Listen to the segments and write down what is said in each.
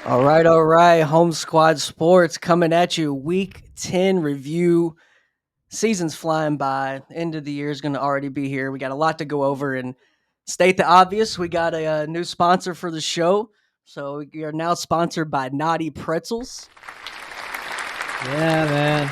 All right. Home Squad Sports coming at you. Week 10 review. Season's flying by. End of the year is going to already be here. We got a lot to go over and state the obvious. We got a new sponsor for the show. So we are now sponsored by Knoty Pretzels. Yeah, man.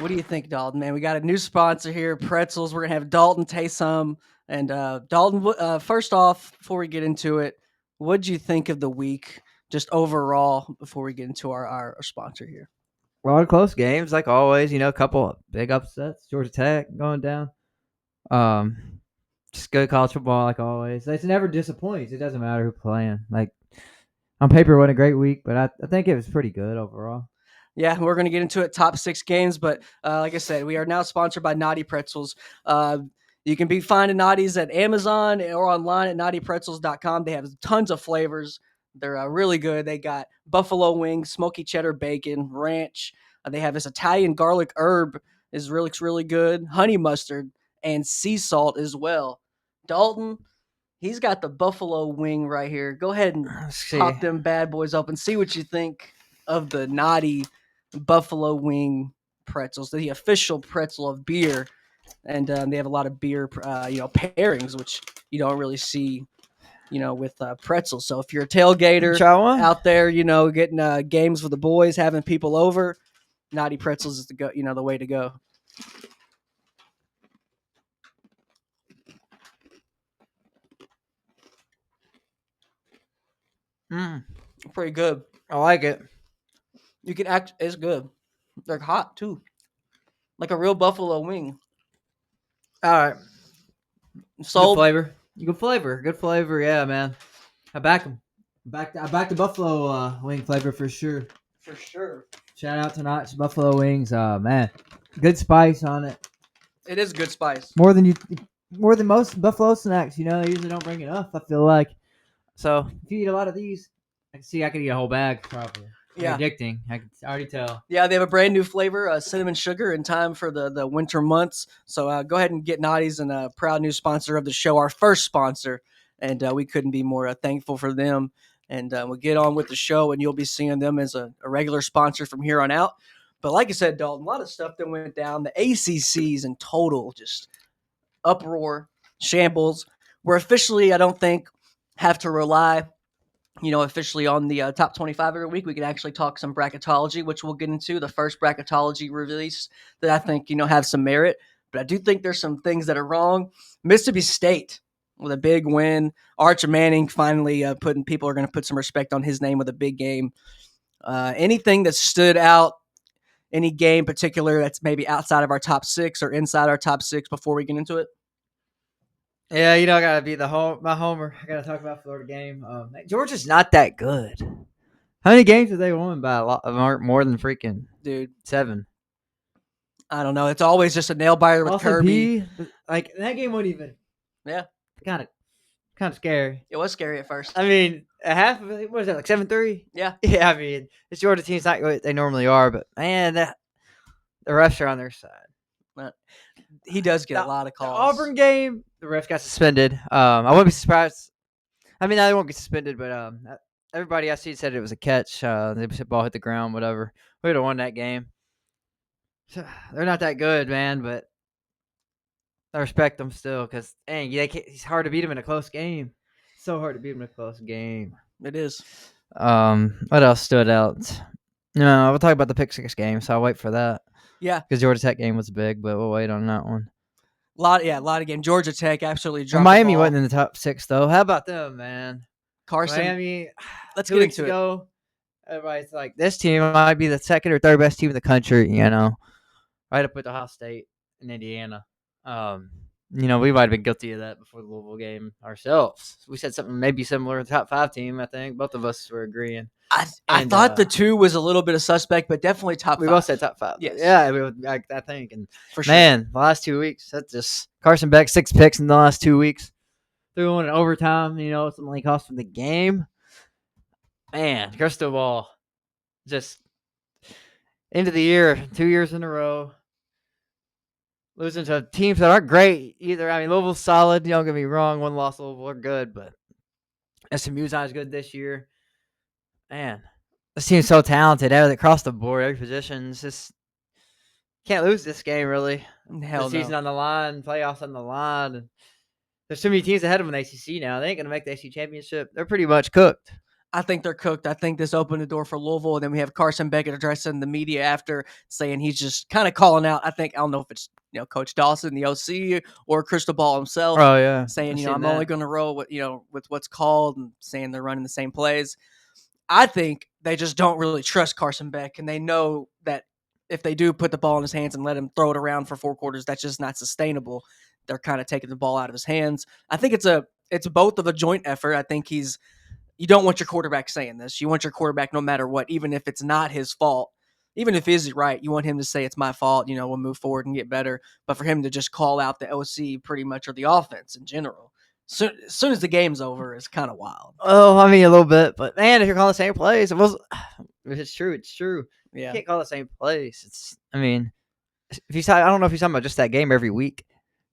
What do you think, Dalton? Man, we got a new sponsor here, Pretzels. We're going to have Dalton taste some. And Dalton, first off, before we get into it, what did you think of the week just overall before we get into our sponsor here? A lot of close games, like always. A couple of big upsets. Georgia Tech going down. Just good college football, like always. It never disappoints. It doesn't matter who's playing. Like on paper, it wasn't a great week, but I think it was pretty good overall. Yeah, we're going to get into it, top 6 games. But like I said, we are now sponsored by Knoty Pretzels. You can be finding Knotties at Amazon or online at knottypretzels.com. They have tons of flavors. They're really good. They got buffalo wings, smoky cheddar bacon, ranch. They have this Italian garlic herb looks really good, honey mustard, and sea salt as well. Dalton, he's got the buffalo wing right here. Go ahead and pop them bad boys open. See what you think of the Knoty buffalo wing pretzels, the official pretzel of beer. And they have a lot of beer, pairings, which you don't really see, with pretzels. So if you're a tailgater out there, getting games with the boys, having people over, Knoty Pretzels is the way to go. Pretty good. I like it. You can it's good. They're hot too, like a real buffalo wing. All right. Sold. Good flavor. Yeah, man. I back them. I back the buffalo wing flavor for sure. For sure. Shout out to Knott's Buffalo Wings. Man, good spice on it. It is good spice. More than most buffalo snacks. They usually don't bring enough. I feel like. So if you eat a lot of these, I could eat a whole bag probably. Yeah. Addicting. I can already tell. Yeah, they have a brand new flavor, cinnamon sugar, in time for the winter months. So go ahead and get Knotty's, and a proud new sponsor of the show, our first sponsor. And we couldn't be more thankful for them. And we'll get on with the show, and you'll be seeing them as a regular sponsor from here on out. But like I said, Dalton, a lot of stuff that went down. The ACCs in total, just uproar, shambles. We're officially, I don't think, have to rely officially on the top 25 every week. We can actually talk some bracketology, which we'll get into. The first bracketology release that I think, have some merit. But I do think there's some things that are wrong. Mississippi State with a big win. Arch Manning finally people are going to put some respect on his name with a big game. Anything that stood out, any game particular that's maybe outside of our top 6 or inside our top 6 before we get into it? Yeah, I gotta be my homer. I gotta talk about Florida game. Georgia's not that good. How many games have they won by a lot more than freaking 7? I don't know. It's always just a nail biter with Kirby. Like that game wasn't even. Yeah, kind of scary. It was scary at first. I mean, a half of it, what was that, like 7-3? Yeah. Yeah, I mean, this Georgia team's not what they normally are, but man, the refs are on their side. He does get a lot of calls. The Auburn game, the ref got suspended. I wouldn't be surprised. I mean, they won't get suspended, but everybody I see said it was a catch. The ball hit the ground, whatever. We would have won that game. So, they're not that good, man, but I respect them still because, dang, it's hard to beat them in a close game. So hard to beat them in a close game. It is. What else stood out? No, we'll talk about the pick 6 game, so I'll wait for that. Yeah, because Georgia Tech game was big, but we'll wait on that one. A lot of game. Georgia Tech absolutely dropped. Miami the ball. wasn't in the top 6 though. How about them, man? Carson. Miami. Let's get into it. Everybody's like, this team might be the second or third best team in the country. Right up with Ohio State and Indiana. We might have been guilty of that before the Louisville game ourselves. We said something maybe similar to the top 5 team. I think both of us were agreeing. I thought the 2 was a little bit of suspect, but definitely top 5. We both said top 5. Yes. Yeah, I think. And for sure. Man, the last 2 weeks, that's just Carson Beck 6 picks in the last 2 weeks. Threw one in overtime. Something like cost from the game. Man, crystal ball, just end of the year, 2 years in a row. Losing to teams that aren't great either. I mean, Louisville's solid. Don't get me wrong. One loss, Louisville are good, but SMU's not as good this year. Man, this team's so talented across the board, every position. It's just can't lose this game really. Hell The season no. on the line, playoffs on the line. And there's too many teams ahead of them in the ACC now. They ain't gonna make the ACC championship. They're pretty much cooked. I think they're cooked. I think this opened the door for Louisville, and then we have Carson Beckett addressing the media after saying he's just kind of calling out. I don't know if it's Coach Dawson, the OC, or Crystal Ball himself, Oh yeah, saying I've seen I'm that. only going to roll with with what's called, and saying they're running the same plays. I think they just don't really trust Carson Beck, and they know that if they do put the ball in his hands and let him throw it around for 4 quarters, that's just not sustainable. They're kind of taking the ball out of his hands. I think it's both of a joint effort. I think you don't want your quarterback saying this. You want your quarterback, no matter what, even if it's not his fault, even if he's right, you want him to say it's my fault. We'll move forward and get better. But for him to just call out the OC pretty much, or the offense in general, as soon as the game's over, is kind of wild. Oh, I mean a little bit, but man, if you're calling the same plays, it's true. It's true. Yeah. You can't call the same plays. I mean, I don't know if he's talking about just that game every week.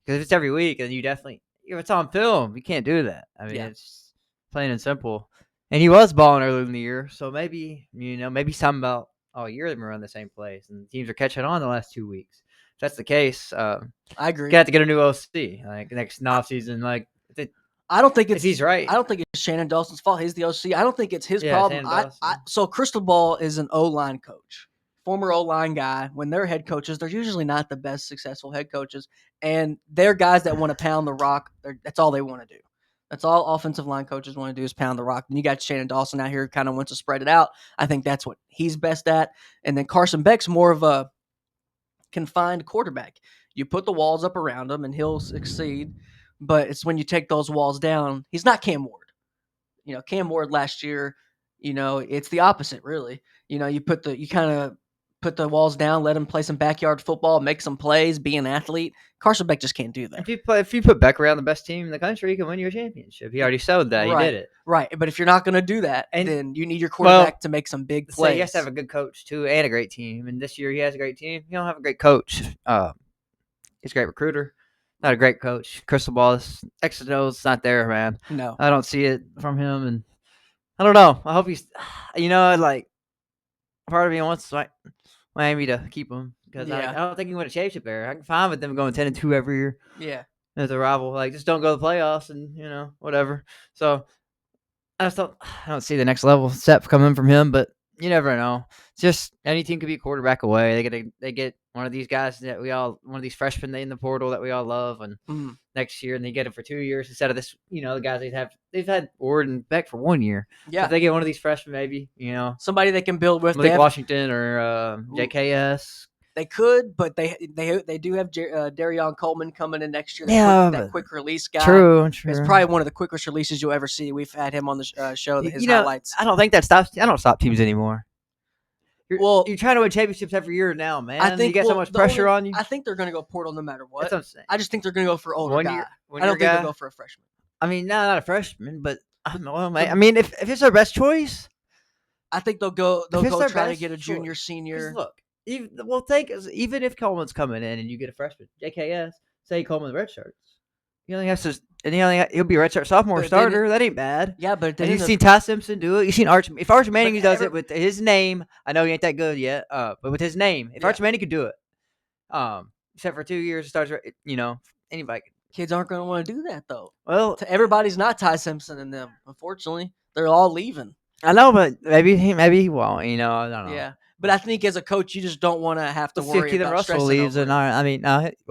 Because if it's every week, then if it's on film, you can't do that. I mean, it's plain and simple. And he was balling earlier in the year, so maybe something about all year they've been running the same plays, and teams are catching on the last 2 weeks. If that's the case, I agree. You have to get a new OC like next off season. Like, I don't think he's right. I don't think it's Shannon Dawson's fault. He's the OC. I don't think it's his Yeah, problem. Shannon Dawson. So Crystal Ball is an O-line coach, former O-line guy. When they're head coaches, they're usually not the best successful head coaches, and they're guys that want to pound the rock. That's all they want to do. That's all offensive line coaches want to do is pound the rock. And you got Shannon Dawson out here who kind of wants to spread it out. I think that's what he's best at. And then Carson Beck's more of a confined quarterback. You put the walls up around him and he'll succeed. But it's when you take those walls down, he's not Cam Ward. Cam Ward last year, it's the opposite, really. You kind of put the walls down, let him play some backyard football, make some plays, be an athlete. Carson Beck just can't do that. If you put Beck around the best team in the country, he can win you a championship. He already showed that. Right. He did it. Right. But if you're not going to do that, then you need your quarterback to make some big plays. So he has to have a good coach, too, and a great team. And this year he has a great team. He don't have a great coach. He's a great recruiter. Not a great coach. Crystal Ball, X and O's not there, man. No. I don't see it from him. And I don't know. I hope he's, part of me wants Miami to keep him. Because I don't think he win a championship there. I can find with them going 10-2 every year. Yeah. As a rival. Like, just don't go to the playoffs and, whatever. So, I don't see the next level step coming from him, but you never know. It's just any team could be a quarterback away. They get one of these guys one of these freshmen in the portal that we all love, and next year, and they get it for 2 years instead of this. The guys they've had Ward and Beck for 1 year. Yeah, so if they get one of these freshmen, maybe somebody they can build with. Malik Washington or JKS. They could, but they do have Darion Coleman coming in next year. That quick release guy. True. It's probably one of the quickest releases you'll ever see. We've had him on the show. His highlights. I don't think that stops. I don't stop teams anymore. You're trying to win championships every year now, man. I think you get so much pressure on you. I think they're going to go portal no matter what. That's what I'm saying. I just think they're going to go for older guy. I don't think they'll go for a freshman. I mean, not a freshman, but I don't know. I mean, if it's their best choice, I think they'll go try to get a junior, senior. Look, even if Coleman's coming in and you get a freshman, JKS, say Coleman's redshirts. He only has to, and he'll be a redshirt sophomore starter. That ain't bad. Yeah, but you've seen Ty Simpson do it. You've seen Arch. If Arch Manning does it with his name, I know he ain't that good yet. But with his name, if Arch Manning could do it, except for 2 years, starts. Anybody. Kids aren't going to want to do that though. Well, everybody's not Ty Simpson in them. Unfortunately, they're all leaving. I know, but maybe he won't. I don't know. Yeah. But I think as a coach, you just don't want to have to worry about Russell stressing leaves, over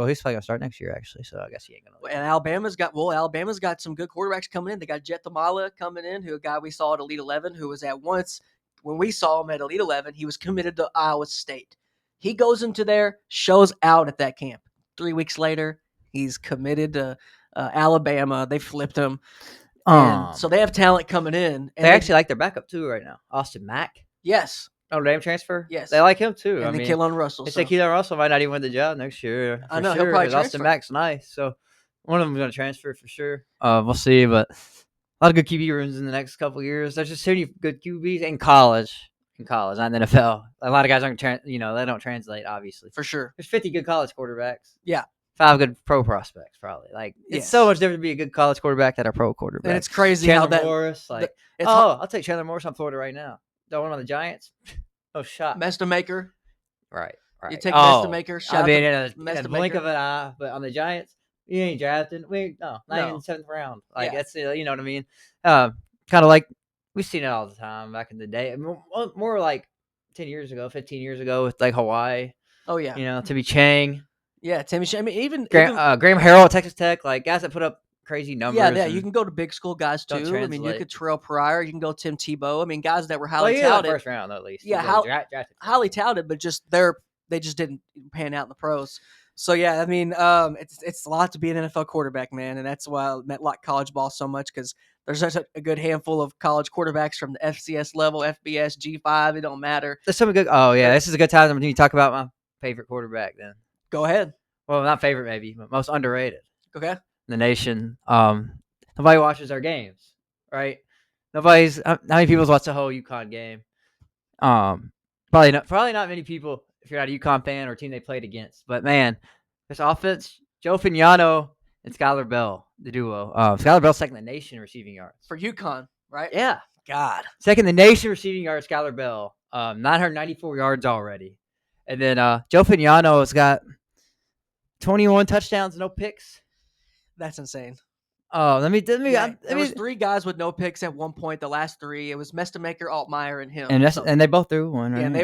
he's probably gonna start next year actually. So I guess he ain't gonna. And Alabama's got some good quarterbacks coming in. They got Jet Tamala coming in, a guy we saw at Elite 11, who was at once when we saw him at Elite 11, he was committed to Iowa State. He goes into there, shows out at that camp. 3 weeks later, he's committed to Alabama. They flipped him. So they have talent coming in. And they actually like their backup too right now. Austin Mack. Yes. Notre Dame transfer? Yes. They like him too. And Keelan Russell. They say Keelan Russell might not even win the job next year. I know. He'll probably transfer. Austin Mack's nice. So one of them is going to transfer for sure. We'll see. But a lot of good QB rooms in the next couple of years. There's just so many good QBs in college. Not in the NFL. A lot of guys aren't, they don't translate, obviously. For sure. There's 50 good college quarterbacks. Yeah. 5 good pro prospects, probably. Like, it's so Yes. much different to be a good college quarterback than a pro quarterback. And it's crazy Chandler how that Morris, like, it's I'll take Chandler Morris on Florida right now. Don't want on the Giants? No shot. Mesta Maker. Right. You take Oh, Mesta Maker. I Shout mean, out to in a Mesta blink of Maker. an eye, but on the Giants, you ain't drafting. Not No. even 7th round. Like, Yeah. that's, you know what I mean? Kind of like, we've seen it all the time back in the day. More like 10 years ago, 15 years ago with, like, Hawaii. Oh yeah. You know, Timmy Chang. Yeah, Timmy. I mean, even Graham Harrell at Texas Tech. Like, guys that put up crazy numbers. yeah. You can go to big school guys don't too. I mean, you translate. could Terrell Pryor. You can go Tim Tebow. I mean, guys that were Well, highly he was touted. first round, though, at least. Yeah, drafted. highly touted, but just they just didn't pan out in the pros. So yeah, I mean, it's a lot to be an NFL quarterback, man, and that's why I like college ball so much, because there's such a good handful of college quarterbacks from the FCS level, FBS, G5. It don't matter. There's some good. Oh yeah, this is a good time when you talk about my favorite quarterback. Then Go ahead. well, not favorite maybe, but most underrated Okay. in the nation. Nobody watches our games, right? Nobody's. How many people watch the whole UConn game? Probably not many people if you're not a UConn fan or a team they played against. But man, this offense, Joe Fignano and Skylar Bell, the duo. Skylar Bell second in the nation in receiving yards. For UConn, right? Yeah. God. Second in the nation receiving yards, Skylar Bell. 994 yards already. And then Joe Fignano has got 21 touchdowns, no picks. That's insane. Oh, let me. There was 3 guys with no picks at one point. The last 3, it was Mestamaker, Altmaier, and him. And they both threw one. Right? Yeah, and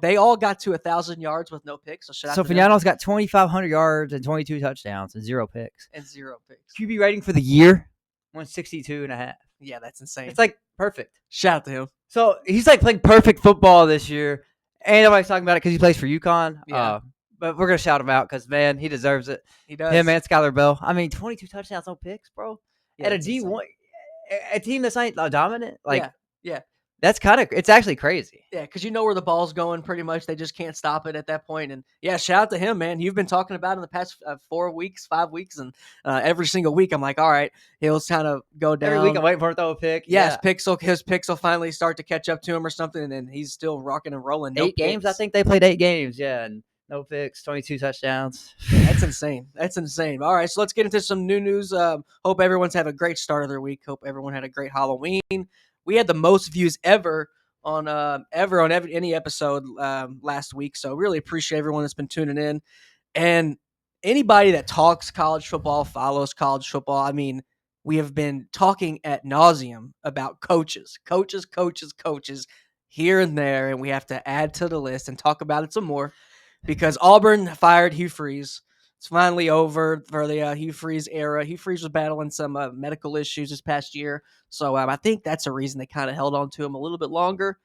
they all got to 1,000 yards with no picks. So shout out to Fignano's got 2,500 yards and 22 touchdowns and 0 picks. and 0 picks. QB rating for the year 162.5. Yeah, that's insane. It's like perfect. Shout out to him. So he's like playing perfect football this year. Ain't nobody's talking about it because he plays for UConn. Yeah. But we're gonna shout him out because man, he deserves it. He does. Him and Skylar Bell. I mean, 22 touchdowns, no picks, bro. Yeah, At a that's D1, a team that's not dominant. Like, yeah. That's it's actually crazy. Yeah, because you know where the ball's going pretty much. They just can't stop it at that point. And yeah, shout out to him, man. You've been talking about it in the past 4 weeks, 5 weeks, and every single week I'm like, all right, he'll kind of go down. Every week I'm waiting for him to throw a pick. Yes, his picks will finally start to catch up to him or something, and then he's still rocking and rolling. No 8 games, picks. I think they played 8 games. Yeah, and no picks, 22 touchdowns. That's insane. That's insane. All right, so let's get into some new news. Hope everyone's had a great start of their week. Hope everyone had a great Halloween. We had the most views ever on any episode last week, so really appreciate everyone that's been tuning in, and anybody that talks college football, follows college football. I mean, we have been talking ad nauseum about coaches here and there, and we have to add to the list and talk about it some more because Auburn fired Hugh Freeze. It's finally over for the Hugh Freeze era. Hugh Freeze was battling some medical issues this past year, so I think that's a reason they kind of held on to him a little bit longer.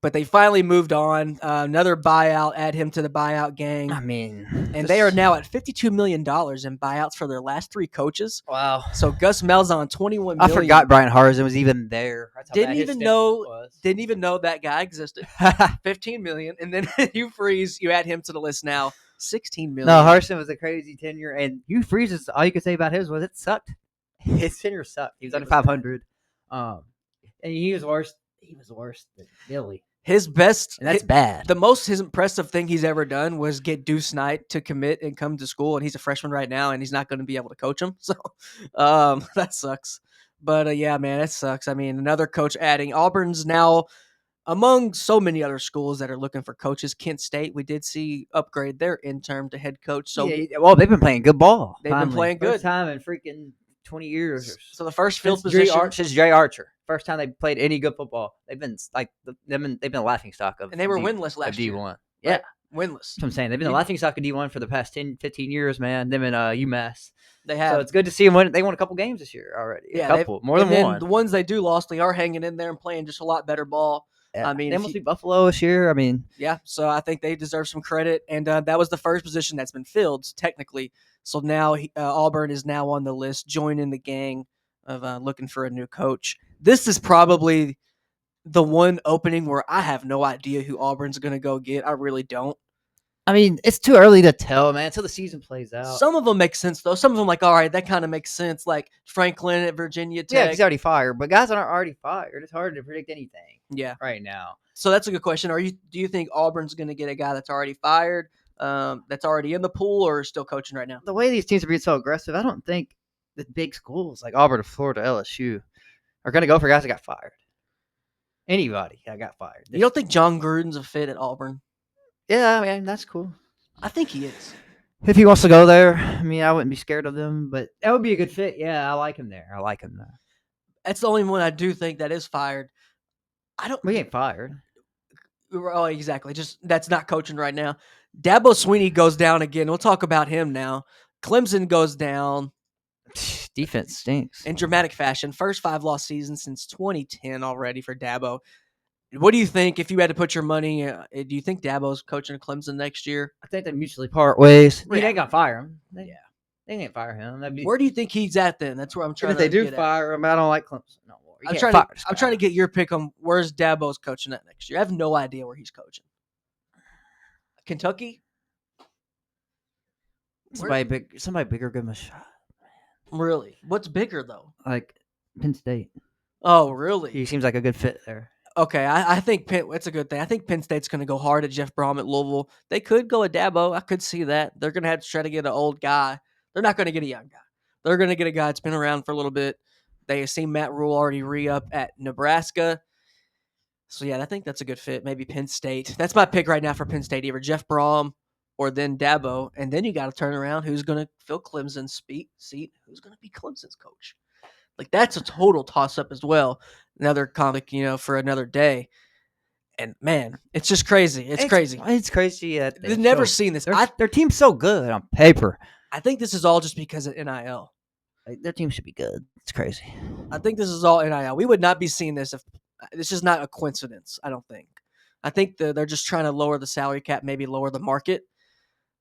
But they finally moved on. Another buyout, add him to the buyout gang. I mean, and they are now at $52 million in buyouts for their last 3 coaches. Wow. So Gus Malzahn, $21 million. I forgot Brian Harrison was even there. Didn't even know that guy existed. $15 million, and then Hugh Freeze, you add him to the list now. $16 million. No, Harsin was a crazy tenure, and Hugh Freeze is all you could say about his was it sucked. His tenure sucked. He was under 500, and he was worse. He was worse than Billy. His best, and that's bad. His impressive thing he's ever done was get Deuce Knight to commit and come to school, and he's a freshman right now, and he's not going to be able to coach him. So that sucks. But yeah, man, it sucks. I mean, another coach adding. Auburn's now among so many other schools that are looking for coaches. Kent State, we did see upgrade their interim to head coach. So well, they've been playing good ball. They've been playing good. First time in freaking 20 years. So the first field position since Jay Archer. First time they played any good football. They've been like they've been a laughing stock of. And they were winless last year. D1. Yeah, right? Winless. That's what I'm saying. They've been a laughing stock of D1 for the past 10, 15 years, man. Them in UMass. They have. So it's good to see them win. They won a couple games this year already. Yeah, a couple, more than one. The ones they do lost, they are hanging in there and playing just a lot better ball. Yeah. I mean, they must be Buffalo this year. I mean, yeah. So I think they deserve some credit, and that was the first position that's been filled technically. So now Auburn is now on the list, joining the gang of looking for a new coach. This is probably the one opening where I have no idea who Auburn's going to go get. I really don't. I mean, it's too early to tell, man, until the season plays out. Some of them make sense, though. Some of them, like, all right, that kind of makes sense. Like Franklin at Virginia Tech. Yeah, he's already fired. But guys that aren't already fired, it's hard to predict anything. Yeah, right now. So that's a good question. Do you think Auburn's going to get a guy that's already fired, that's already in the pool or still coaching right now? The way these teams are being so aggressive, I don't think the big schools like Auburn, Florida, LSU are going to go for guys that got fired. Anybody that got fired. You don't think John Gruden's a fit at Auburn? Yeah, man, that's cool. I think he is. If he wants to go there, I mean, I wouldn't be scared of them, but that would be a good fit. Yeah, I like him there. That's the only one I do think that is fired. I don't. We ain't fired. Oh, exactly. Just that's not coaching right now. Dabo Swinney goes down again. We'll talk about him now. Clemson goes down. Defense stinks. In dramatic fashion. First 5-loss season since 2010 already for Dabo. What do you think if you had to put your money? Do you think Dabo's coaching Clemson next year? I think they mutually part ways. Yeah. They ain't gonna fire him. They ain't fire him. Where do you think he's at then? That's where I'm trying. If they do fire him, I don't like Clemson no more. I'm trying to get your pick on where's Dabo's coaching at next year. I have no idea where he's coaching. Kentucky. Somebody bigger, give him a shot. Really? What's bigger though? Like Penn State. Oh, really? He seems like a good fit there. Okay, I think it's a good thing. I think Penn State's going to go hard at Jeff Brom at Louisville. They could go at Dabo. I could see that. They're going to have to try to get an old guy. They're not going to get a young guy. They're going to get a guy that's been around for a little bit. They see Matt Rule already re-up at Nebraska. So, yeah, I think that's a good fit. Maybe Penn State. That's my pick right now for Penn State, either Jeff Brom or then Dabo. And then you got to turn around who's going to fill Clemson's seat, who's going to be Clemson's coach. Like, that's a total toss-up as well. Another comic, for another day. And, man, it's just crazy. It's crazy. It's crazy. They've never seen this. Their team's so good on paper. I think this is all just because of NIL. Like, their team should be good. It's crazy. I think this is all NIL. We would not be seeing this if this is not a coincidence, I don't think. I think they're just trying to lower the salary cap, maybe lower the market.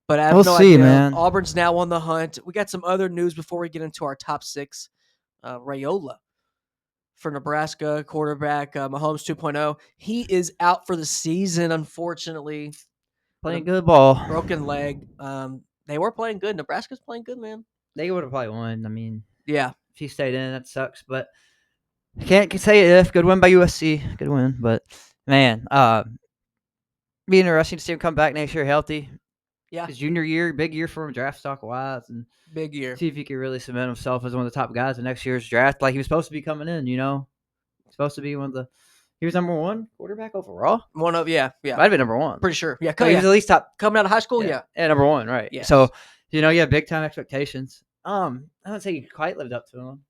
But I have no idea. Man. Auburn's now on the hunt. We got some other news before we get into our top 6. Raiola for Nebraska, quarterback, Mahomes 2.0. He is out for the season, unfortunately. Playing good ball. Broken leg. They were playing good. Nebraska's playing good, man. They would have probably won. I mean, yeah. If he stayed in, that sucks. But I can't say if. Good win by USC. Good win. But, man, be interesting to see him come back next year healthy. Yeah. His junior year, big year for him, draft stock-wise. And big year. See if he can really cement himself as one of the top guys in next year's draft, like he was supposed to be coming in, He's supposed to be one of the – he was number 1 quarterback overall? Yeah. Might have been number 1. Pretty sure. Yeah. He was at least top – coming out of high school, yeah. Yeah, number 1, right. Yes. So, big-time expectations. I wouldn't say he quite lived up to them.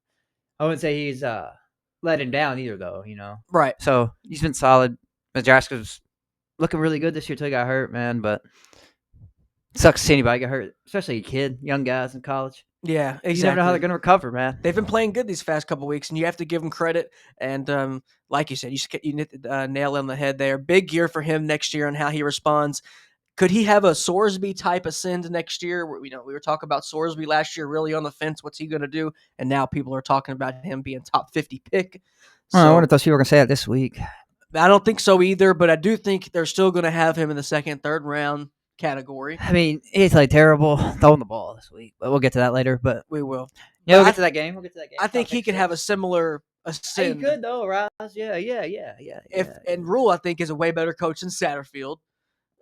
I wouldn't say he's let him down either, though, Right. So, he's been solid. Nebraska's looking really good this year until he got hurt, man, but – sucks to see anybody get hurt, especially a kid, young guys in college. Yeah, exactly. You never know how they're going to recover, man. They've been playing good these past couple weeks, and you have to give them credit. And like you said, you hit the nail on the head there. Big year for him next year and how he responds. Could he have a Sorsby type ascend next year? We were talking about Sorsby last year, really on the fence. What's he going to do? And now people are talking about him being top 50 pick. So, I wonder if you were going to say that this week. I don't think so either, but I do think they're still going to have him in the second, third round category. I mean, he played terrible throwing the ball this week, but we'll get to that later. But we will. Yeah, we'll get to that game. I think he could have a similar ascend. He could though, Ross. Yeah. And Rule, I think, is a way better coach than Satterfield,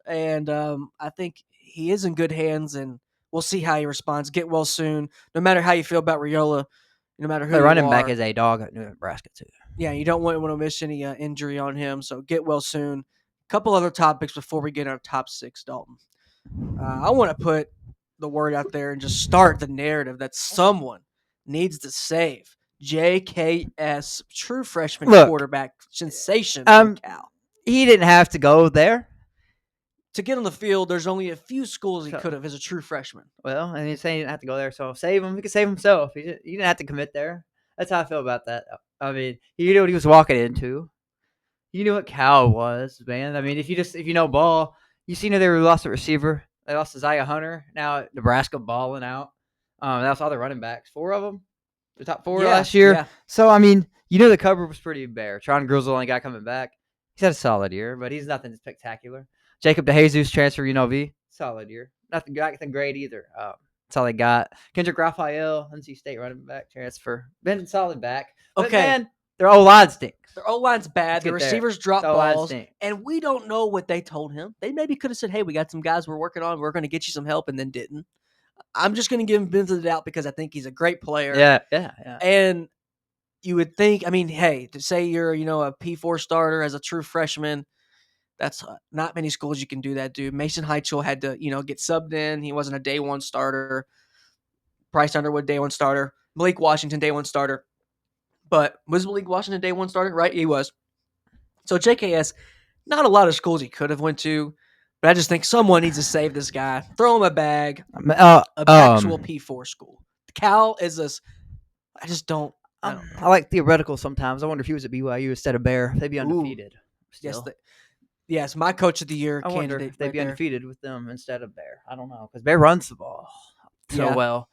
and I think he is in good hands. And we'll see how he responds. Get well soon. No matter how you feel about Raiola, no matter who the running you back are, is a dog at Nebraska too. Yeah, you don't want to miss any injury on him. So get well soon. Couple other topics before we get our top 6, Dalton. I want to put the word out there and just start the narrative that someone needs to save JKS, true freshman quarterback sensation from Cal. He didn't have to go there. To get on the field, there's only a few schools he could have as a true freshman. Well, and he's saying he didn't have to go there, so save him. He could save himself. He didn't have to commit there. That's how I feel about that. I mean, he knew what he was walking into. You knew what Cal was, man. I mean, if you know ball, you see they lost a receiver. They lost Isaiah Hunter. Now Nebraska balling out. They lost all their running backs. 4 of them. The top 4 last year. Yeah. So, I mean, the cover was pretty bare. Tron Grill's the only guy coming back. He's had a solid year, but he's nothing spectacular. Jacob DeJesus transfer UNLV. Solid year. Nothing great either. That's all they got. Kendrick Raphael, NC State running back transfer. Been solid back. But, man, their O-line stinks. Their O-line's bad. Let's The get there. receivers drop So I balls, think. and we don't know what they told him. They maybe could have said, "Hey, we got some guys we're working on. We're going to get you some help," and then didn't. I'm just going to give him benefit of the doubt because I think he's a great player. Yeah. And you would think, I mean, hey, to say you're, a P4 starter as a true freshman, that's not many schools you can do that, dude. Mason Heichel had to, get subbed in. He wasn't a day one starter. Bryce Underwood, day one starter. Malik Washington, day one starter. But was Malik Washington day one starter? Right, he was. So JKS, not a lot of schools he could have went to, but I just think someone needs to save this guy. Throw him a bag. An actual P4 school. Cal is this. I just don't. I don't know. I like theoretical sometimes. I wonder if he was at BYU instead of Bear. They'd be undefeated. Still. Yes, my coach of the year I wonder candidate. if they'd right be there. undefeated with them instead of Bear. I don't know because Bear runs the ball so well.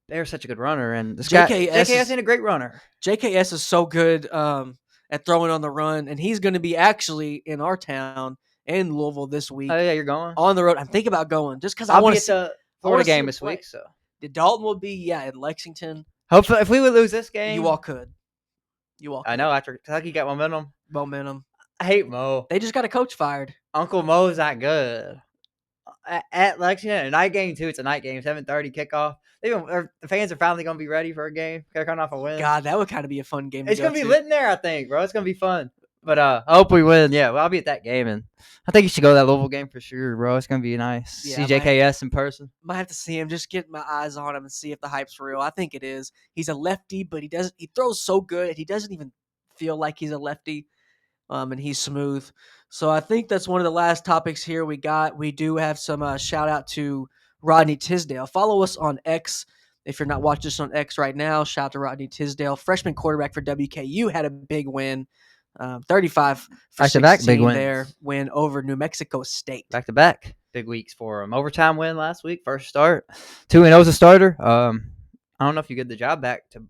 Bear's such a good runner, and this JKS ain't a great runner. JKS is so good at throwing on the run, and he's going to be actually in our town in Louisville this week. Oh yeah, you're going on the road. I'm thinking about going just because I want to see the Florida game this week. So the Dalton will be in Lexington. Hopefully, if we would lose this game, you all could. I know after Kentucky got momentum. I hate Mo. They just got a coach fired. Uncle Mo's not good. At Lexington, a night game too. It's a night game, 7:30 kickoff. The fans are finally gonna be ready for a game. They're coming off a win. God, that would kind of be a fun game. It's gonna be lit in there, I think, bro. It's gonna be fun. But I hope we win. Yeah, well, I'll be at that game, and I think you should go to that Louisville game for sure, bro. It's gonna be nice. See JKS in person. Might have to see him. Just get my eyes on him and see if the hype's real. I think it is. He's a lefty, but he throws so good. He doesn't even feel like he's a lefty. And he's smooth. So I think that's one of the last topics here we got. We do have some shout out to Rodney Tisdale. Follow us on X. If you're not watching us on X right now, shout out to Rodney Tisdale. Freshman quarterback for WKU had a big win. 35 for 16 big wins. there. Win over New Mexico State. Back-to-back big weeks for him. Overtime win last week. First start. 2-0 as a starter. I don't know if you get the job back to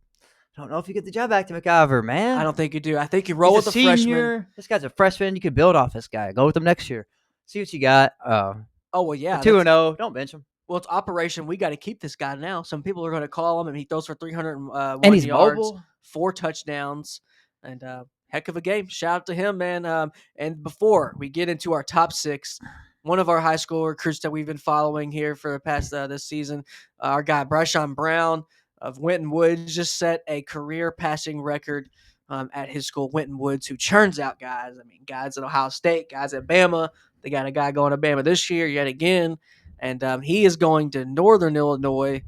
McIver, man. I don't think you do. I think you roll with the freshman. This guy's a freshman. You could build off this guy. Go with him next year. See what you got. Oh, well, yeah. 2-0. Don't bench him. Well, it's operation. We got to keep this guy now. Some people are going to call him, and he throws for 301 and he's yards, mobile. 4 touchdowns, and heck of a game. Shout out to him, man. And before we get into our top 6, one of our high school recruits that we've been following here for the past this season, our guy Bryshawn Brown of Winton Woods just set a career passing record at his school, Winton Woods, who churns out guys. I mean, guys at Ohio State, guys at Bama. They got a guy going to Bama this year yet again. And he is going to Northern Illinois.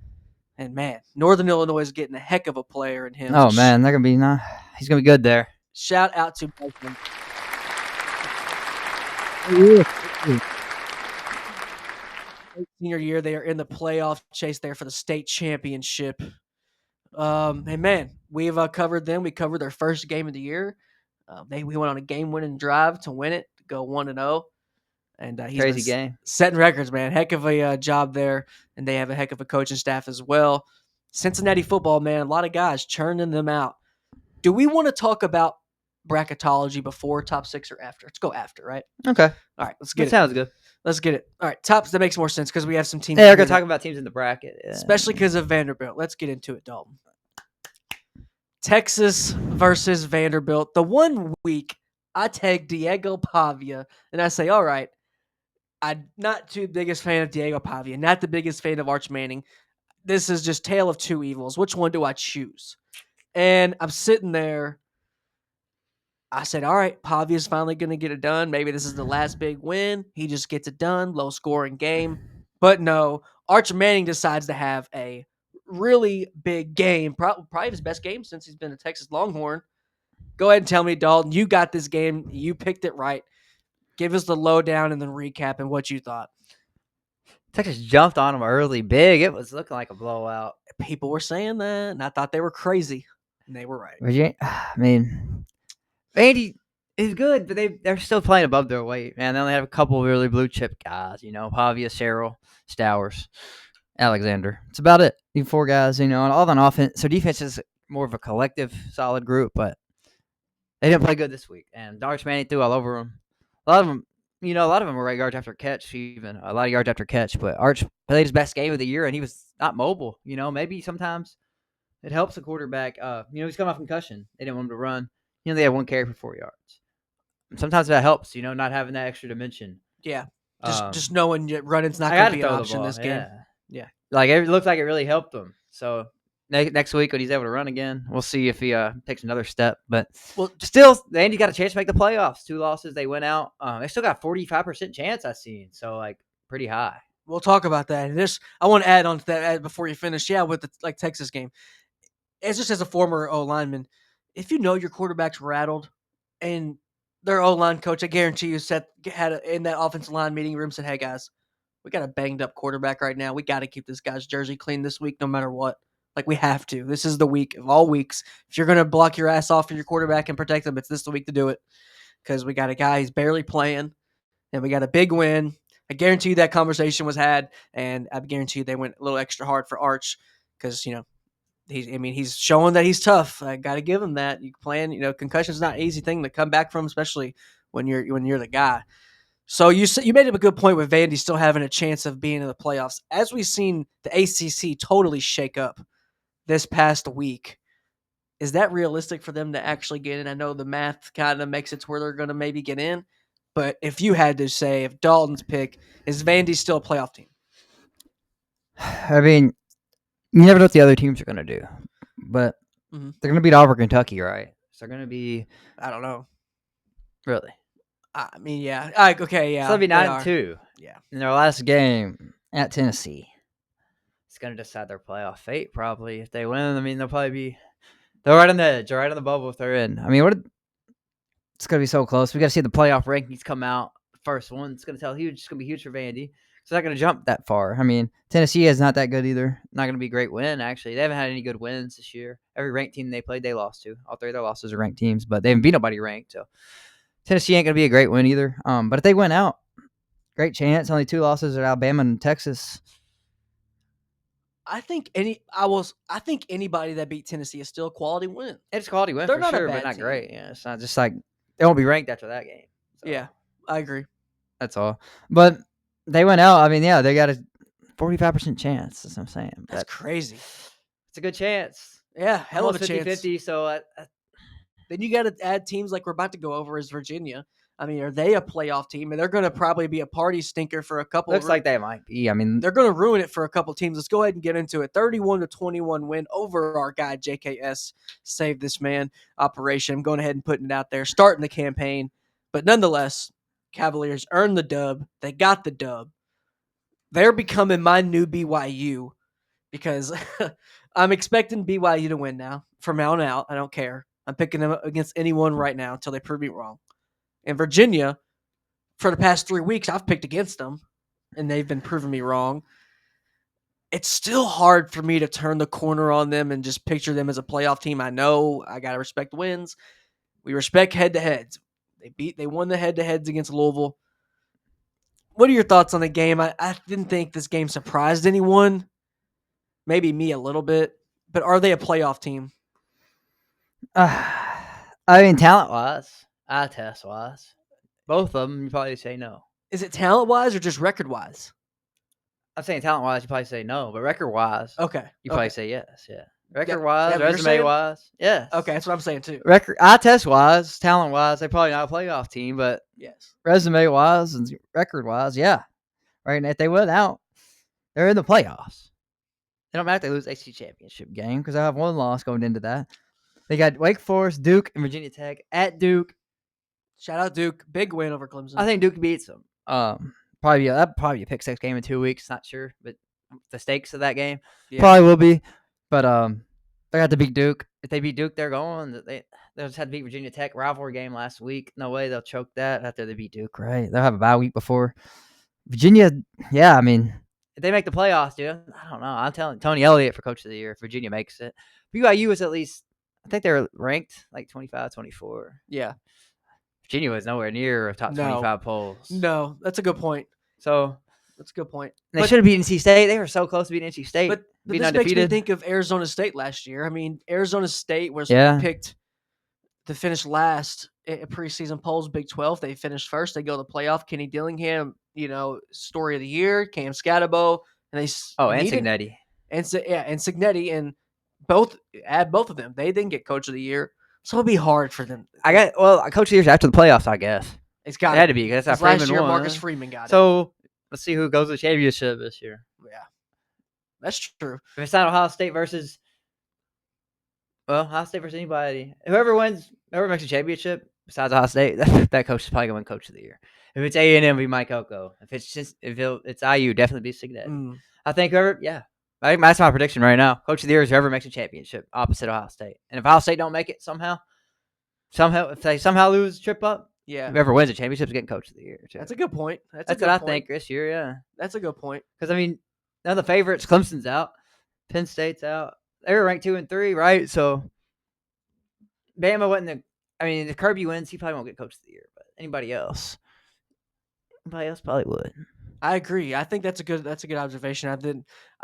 And, man, Northern Illinois is getting a heck of a player in him. Oh, man, they're going to be he's going to be good there. Shout out to Bryson. Senior year, they are in the playoff chase there for the state championship. Hey, man, we've covered them. We covered their first game of the year. We went on a game-winning drive to win it, to go 1-0. And he's crazy game. Setting records, man. Heck of a job there. And they have a heck of a coaching staff as well. Cincinnati football, man, a lot of guys churning them out. Do we want to talk about bracketology before top 6 or after? Let's go after, right? Okay. All right, let's get it. Sounds good. Let's get it. All right, tops, that makes more sense because we have some teams. Yeah, we're going to talk about teams in the bracket. Yeah. Especially because of Vanderbilt. Let's get into it, Dalton. Texas versus Vanderbilt. The 1 week I take Diego Pavia, and I say, all right, I'm not too biggest fan of Diego Pavia, not the biggest fan of Arch Manning. This is just tale of 2 evils. Which one do I choose? And I'm sitting there. I said, all right, Pavia's finally going to get it done. Maybe this is the last big win. He just gets it done. Low-scoring game. But no, Arch Manning decides to have a really big game, probably his best game since he's been a Texas Longhorn. Go ahead and tell me, Dalton, you got this game. You picked it right. Give us the lowdown and then recap and what you thought. Texas jumped on him early big. It was looking like a blowout. People were saying that, and I thought they were crazy, and they were right. I mean, Vandy is good, but they're still playing above their weight, man. They only have a couple of really blue-chip guys, Pavia, Sherrill, Stowers, Alexander. It's about it. These 4 guys, and all on offense. So defense is more of a collective, solid group, but they didn't play good this week. And Arch Manning threw all over them. A lot of them were right yards after catch, even a lot of yards after catch. But Arch played his best game of the year, and he was not mobile. Maybe sometimes it helps a quarterback. He's coming off concussion. They didn't want him to run. They have one carry for 4 yards. Sometimes that helps, not having that extra dimension. Yeah, just knowing running's not I going got to to be an throw the option ball. this game. Yeah. Like it looks like it really helped him. So next week when he's able to run again, we'll see if he takes another step. But still, Andy got a chance to make the playoffs. 2 losses, they went out. They still got 45% chance I've seen. So like pretty high. We'll talk about that. I want to add on to that before you finish. Yeah, with the Texas game, it's just as a former O lineman, if you know your quarterback's rattled, and their O line coach, I guarantee you, in that offensive line meeting room said, "Hey guys, we got a banged up quarterback right now. We got to keep this guy's jersey clean this week, no matter what. Like we have to. This is the week of all weeks. If you're gonna block your ass off for your quarterback and protect him, it's this the week to do it. Because we got a guy he's barely playing, and we got a big win. I guarantee you that conversation was had, and I guarantee you they went a little extra hard for Arch because he's showing that he's tough. I got to give him that. You playing, concussion's not an easy thing to come back from, especially when you're the guy. So you made up a good point with Vandy still having a chance of being in the playoffs. As we've seen the ACC totally shake up this past week, is that realistic for them to actually get in? I know the math kind of makes it to where they're going to maybe get in, but if you had to say, if Dalton's pick, is Vandy still a playoff team? I mean, you never know what the other teams are going to do, but they're going to beat Auburn, Kentucky, right? So they're going to be. I don't know. Really? I mean, yeah. Okay, yeah. So they'll be 9-2. Yeah. In their last game at Tennessee. It's going to decide their playoff fate, probably. If they win, I mean, they'll probably be. They're right on the edge, right on the bubble if they're in. I mean, it's going to be so close. We got to see the playoff rankings come out. First one, it's going to tell huge. It's going to be huge for Vandy. It's not going to jump that far. I mean, Tennessee is not that good either. Not going to be a great win, actually. They haven't had any good wins this year. Every ranked team they played, they lost to. All 3 of their losses are ranked teams, but they haven't beat nobody ranked. So Tennessee ain't going to be a great win either. But if they win out, great chance. Only 2 losses are Alabama and Texas. I think anybody that beat Tennessee is still a quality win. It's a quality win They're for not a sure, bad but not team. great. Yeah, it's not just like they won't be ranked after that game. So. Yeah, I agree. That's all. But they went out. I mean, yeah, they got a 45% chance. That's what I'm saying. That's crazy. It's a good chance. Yeah, hell of a 50-50, chance. So then you got to add teams like we're about to go over as Virginia. I mean, are they a playoff team? And they're going to probably be a party stinker for a couple. Looks like they might be. I mean, they're going to ruin it for a couple teams. Let's go ahead and get into it. 31-21 win over our guy JKS. Save this man operation. I'm going ahead and putting it out there, starting the campaign. But nonetheless, Cavaliers earned the dub. They got the dub. They're becoming my new BYU because I'm expecting BYU to win now. From now on out, I don't care. I'm picking them against anyone right now until they prove me wrong. And Virginia, for the past 3 weeks, I've picked against them, and they've been proving me wrong. It's still hard for me to turn the corner on them and just picture them as a playoff team. I know I got to respect wins. We respect head-to-heads. They won the head-to-heads against Louisville. What are your thoughts on the game? I didn't think this game surprised anyone. Maybe me a little bit. But are they a playoff team? I mean, talent-wise, eye test-wise, both of them, you probably say no. Is it talent-wise or just record-wise? I'm saying talent-wise, you probably say no, but record-wise, you probably say yes. Yeah, record-wise, resume-wise, yes. Okay, that's what I'm saying too. Eye test-wise, talent-wise, they're probably not a playoff team, but yes, resume-wise and record-wise, yeah. Right, and if they win out, they're in the playoffs. They don't matter if they lose the ACC championship game because I have 1 loss going into that. They got Wake Forest, Duke, and Virginia Tech at Duke. Shout out Duke, big win over Clemson. I think Duke beats them. Probably a pick 6 game in 2 weeks. Not sure, but the stakes of that game probably will be. But they got to beat Duke. If they beat Duke, they're going. They just had to beat Virginia Tech rivalry game last week. No way they'll choke that after they beat Duke. Right? They'll have a bye week before Virginia. Yeah, I mean, if they make the playoffs, dude, I don't know. I'm telling Tony Elliott for Coach of the Year if Virginia makes it. BYU is at least. I think they're ranked like 25, 24. Yeah. Virginia was nowhere near top 25 polls. No, that's a good point. So that's a good point. They should have beaten NC State. They were so close to beating NC State. But this makes me think of Arizona State last year. I mean, Arizona State was picked to finish last in preseason polls, Big 12. They finished first. They go to the playoff. Kenny Dillingham, story of the year. Cam Scatabo. And Signetti. And Signetti. And both of them. They didn't get Coach of the Year. So it'll be hard for them. Coach of the year's after the playoffs, I guess. It's It got had to be because that's how last Freeman year won. Marcus Freeman got it. So let's see who goes to the championship this year. Yeah, that's true. If it's not Ohio State versus anybody, whoever makes the championship besides Ohio State, that coach is probably going to win Coach of the Year. If it's A&M, it'll be Mike Elko. If it's IU, definitely be Signetti. I think that's my prediction right now. Coach of the Year is whoever makes a championship opposite Ohio State. And if Ohio State don't make it somehow if they somehow lose trip up, whoever wins the championship is getting Coach of the Year too. That's a good point. That's what I think this year. Yeah, that's a good point. Because none of the favorites. Clemson's out, Penn State's out. They were ranked 2 and 3, right? So Bama wasn't if Kirby wins, he probably won't get Coach of the Year. But anybody else probably would. I agree. I think that's a good observation. I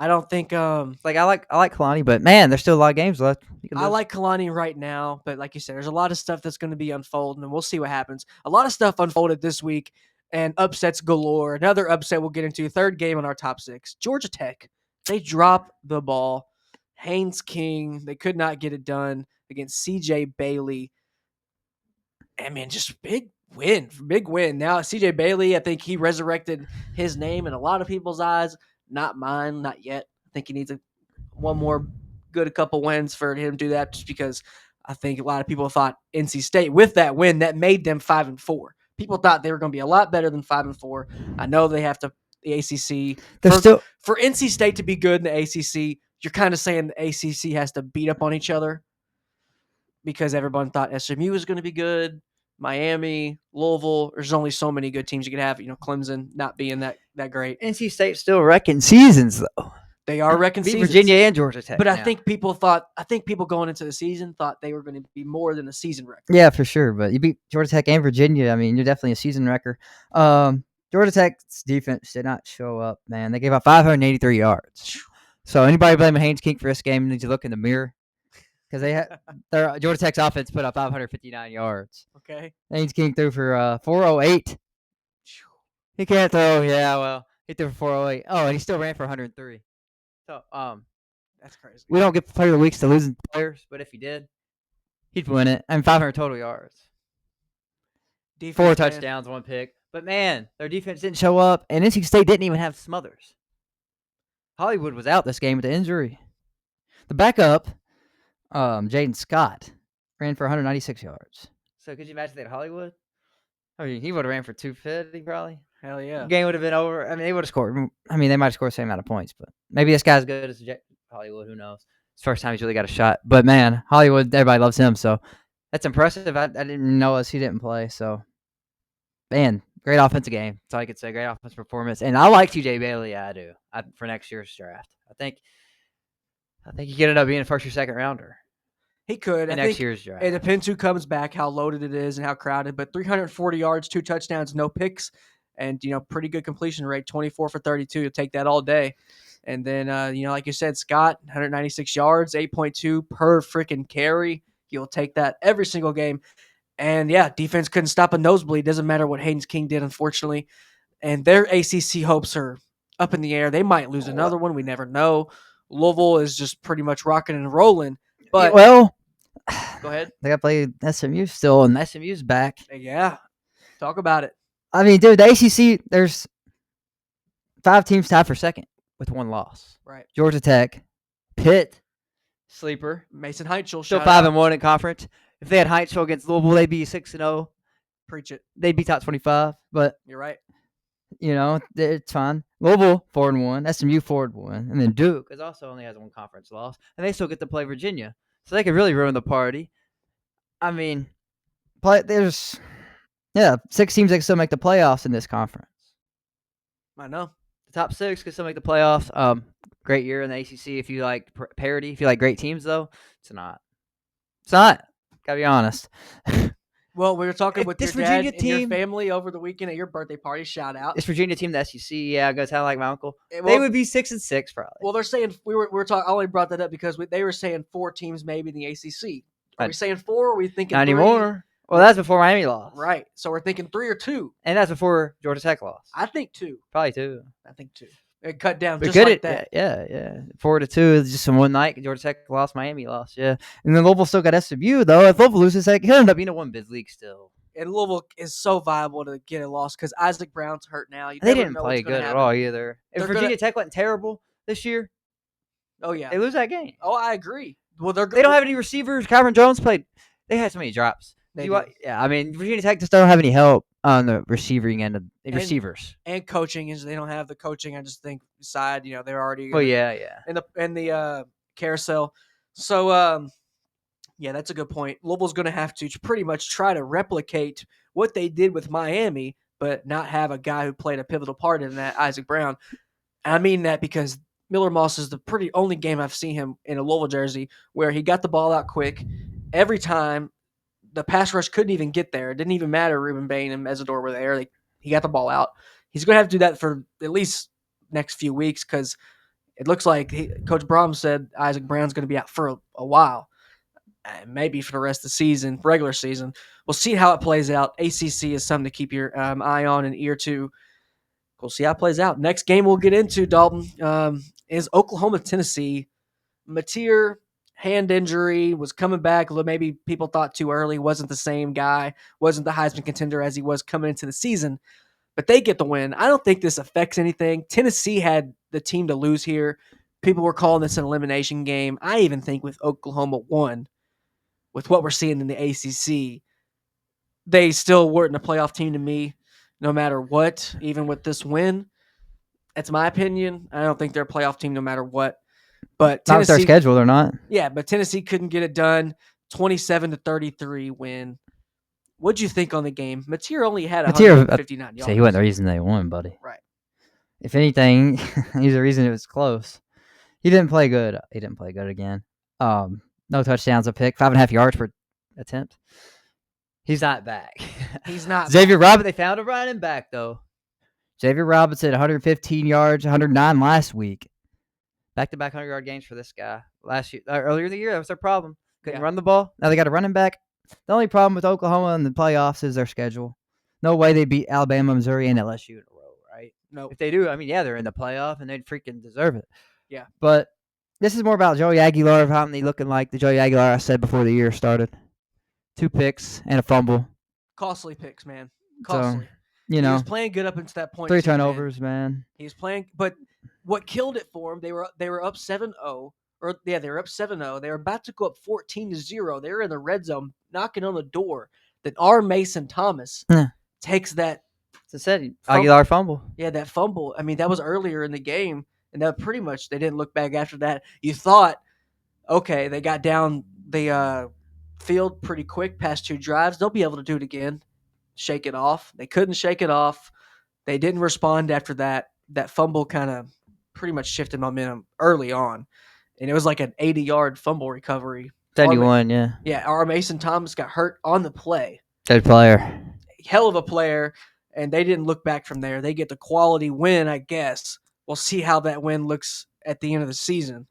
don't think I like Kalani, but man, there's still a lot of games left. I like Kalani right now, but like you said, there's a lot of stuff that's going to be unfolding, and we'll see what happens. A lot of stuff unfolded this week, and upsets galore. Another upset we'll get into. Third game on our top 6. Georgia Tech. They drop the ball. Haynes King. They could not get it done against C.J. Bailey. I mean, just big win. Now, C.J. Bailey, I think he resurrected his name in a lot of people's eyes. Not mine, not yet. I think he needs one more good couple wins for him to do that, just because I think a lot of people thought NC State, with that win, that made them 5-4. People thought they were going to be a lot better than 5-4. I know they have the ACC. For NC State to be good in the ACC, you're kind of saying the ACC has to beat up on each other, because everyone thought SMU was going to be good. Miami, Louisville, there's only so many good teams you could have. Clemson not being that great. NC State's still wrecking seasons, though. They are wrecking seasons. Virginia and Georgia Tech. But I think people going into the season thought they were going to be more than a season record. Yeah, for sure. But you beat Georgia Tech and Virginia. I mean, you're definitely a season wrecker. Georgia Tech's defense did not show up, man. They gave up 583 yards. So anybody blaming Haynes King for this game needs to look in the mirror. Because their Georgia Tech's offense put up 559 yards. Okay. Haynes King threw for 408. He can't throw. Yeah, well, he threw for 408. Oh, and he still ran for 103. So, that's crazy. We don't get player of the weeks to losing players, but if he did, he'd win it. 500 total yards. Defense, 4 touchdowns, 1 pick. But man, their defense didn't show up, and NC State didn't even have Smothers. Hollywood was out this game with the injury. The backup, Jaden Scott, ran for 196 yards. So could you imagine that Hollywood? I mean, he would have ran for 250 probably. Hell yeah. The game would have been over. I mean, they would have scored. I mean, they might have scored the same amount of points, but maybe this guy's good as Hollywood. Who knows? It's the first time he's really got a shot. But man, Hollywood, everybody loves him, so that's impressive. I didn't know he didn't play. So, man, great offensive game. That's all I could say. Great offensive performance, and I like C.J. Bailey. I do. For next year's draft. I think he could end up being a first or second rounder. He could. In next year's draft. It depends who comes back, how loaded it is, and how crowded. But 340 yards, 2 touchdowns, no picks, and pretty good completion rate, 24 for 32. You'll take that all day. And then like you said, Scott, 196 yards, 8.2 per freaking carry. You'll take that every single game. And yeah, defense couldn't stop a nosebleed. Doesn't matter what Haynes King did, unfortunately. And their ACC hopes are up in the air. They might lose another one. We never know. Louisville is just pretty much rocking and rolling. But go ahead. They got to play SMU still, and SMU's back. Yeah, talk about it. I mean, dude, the ACC, there's 5 teams tied for second with 1 loss. Right. Georgia Tech, Pitt, sleeper, Mason Heitschel, still 5-1 in conference. If they had Heitschel against Louisville, they'd be 6-0. Preach it. They'd be top 25. But you're right. It's fine. Louisville 4-1, SMU 4-1, and then Duke also only has 1 conference loss, and they still get to play Virginia, so they could really ruin the party. I mean, there's 6 teams that can still make the playoffs in this conference. I know the top 6 can still make the playoffs. Great year in the ACC if you like parity. If you like great teams, though, it's not. It's not. Gotta be honest. Well, we were talking with your dad and your family over the weekend at your birthday party. Shout out. This Virginia team, the SEC, yeah, goes kind of like my uncle. They would be 6-6 probably. Well, they're saying we were talking. I only brought that up because they were saying 4 teams maybe in the ACC. Are we saying 4? Or are we thinking not 3? Anymore? Well, that's before Miami lost. Right. So we're thinking 3 or 2. And that's before Georgia Tech lost. I think 2. Probably 2. I think 2. It cut down But just good like at that. yeah. 4-2 is just in one night. Georgia Tech lost, Miami lost, yeah. And then Louisville still got SMU though. If Louisville loses, he'll end up being a one bid league still. And Louisville is so viable to get a loss because Isaac Brown's hurt now. You They never didn't know play what's going to good at happen. all either. If They're Virginia gonna. Tech went terrible this year, Oh yeah. they lose that game. Oh, I agree. Well, They don't have any receivers. Kyron Jones played. They had so many drops. They did. Yeah, I mean Virginia Tech just don't have any help on the receiving end of receivers. And coaching is they don't have the coaching. I just think side, they're already. Well, yeah. In the carousel. So yeah, that's a good point. Louisville's going to have to pretty much try to replicate what they did with Miami, but not have a guy who played a pivotal part in that, Isaac Brown. And I mean that because Miller Moss is the pretty only game I've seen him in a Louisville jersey where he got the ball out quick every time. The pass rush couldn't even get there. It didn't even matter. Ruben Bain and Mesidor were there. He got the ball out. He's going to have to do that for at least next few weeks because it looks like Coach Brom said Isaac Brown's going to be out for a while. Maybe for the rest of the season, regular season. We'll see how it plays out. ACC is something to keep your eye on and ear to. We'll see how it plays out. Next game we'll get into, Dalton, is Oklahoma-Tennessee. Mateer, hand injury, was coming back. Maybe people thought too early. Wasn't the same guy. Wasn't the Heisman contender as he was coming into the season. But they get the win. I don't think this affects anything. Tennessee had the team to lose here. People were calling this an elimination game. I even think with Oklahoma won, with what we're seeing in the ACC, they still weren't a playoff team to me, no matter what, even with this win. That's my opinion. I don't think they're a playoff team no matter what. But Not with their schedule, they're not. Yeah, but Tennessee couldn't get it done. 27-33 win. What'd you think on the game? Mateer only had 159 yards. So he wasn't the reason they won, buddy. Right. If anything, he's the reason it was close. He didn't play good. He didn't play good again. No touchdowns, a pick, 5.5 yards per attempt. He's not back. He's not. Xavier Robinson, they found a running back, though. Xavier Robinson, 115 yards, 109 last week. Back-to-back 100-yard games for this guy. Earlier in the year, that was their problem. Couldn't run the ball. Now they got a running back. The only problem with Oklahoma in the playoffs is their schedule. No way they beat Alabama, Missouri, and LSU in a row, right? No. If they do, I mean, yeah, they're in the playoff, and they'd freaking deserve it. Yeah. But this is more about Joey Aguilar, how many looking like the Joey Aguilar I said before the year started. 2 picks and a fumble. Costly picks, man. Costly. So, he was playing good up until that point. 3 turnovers, man. He was playing, but what killed it for him, they were up 7-0. They were up 7-0. They were about to go up 14-0. They were in the red zone, knocking on the door. Then R. Mason Thomas takes that. As I said, Aguilar fumble. Yeah, that fumble. I mean, that was earlier in the game, and that pretty much they didn't look back after that. You thought, okay, they got down the field pretty quick, past 2 drives. They'll be able to do it again, shake it off. They couldn't shake it off. They didn't respond after that. That fumble kind of pretty much shifted momentum early on. And it was like an 80-yard fumble recovery. 71, yeah. Yeah, R. Mason Thomas got hurt on the play. Good player. Hell of a player, and they didn't look back from there. They get the quality win, I guess. We'll see how that win looks at the end of the season.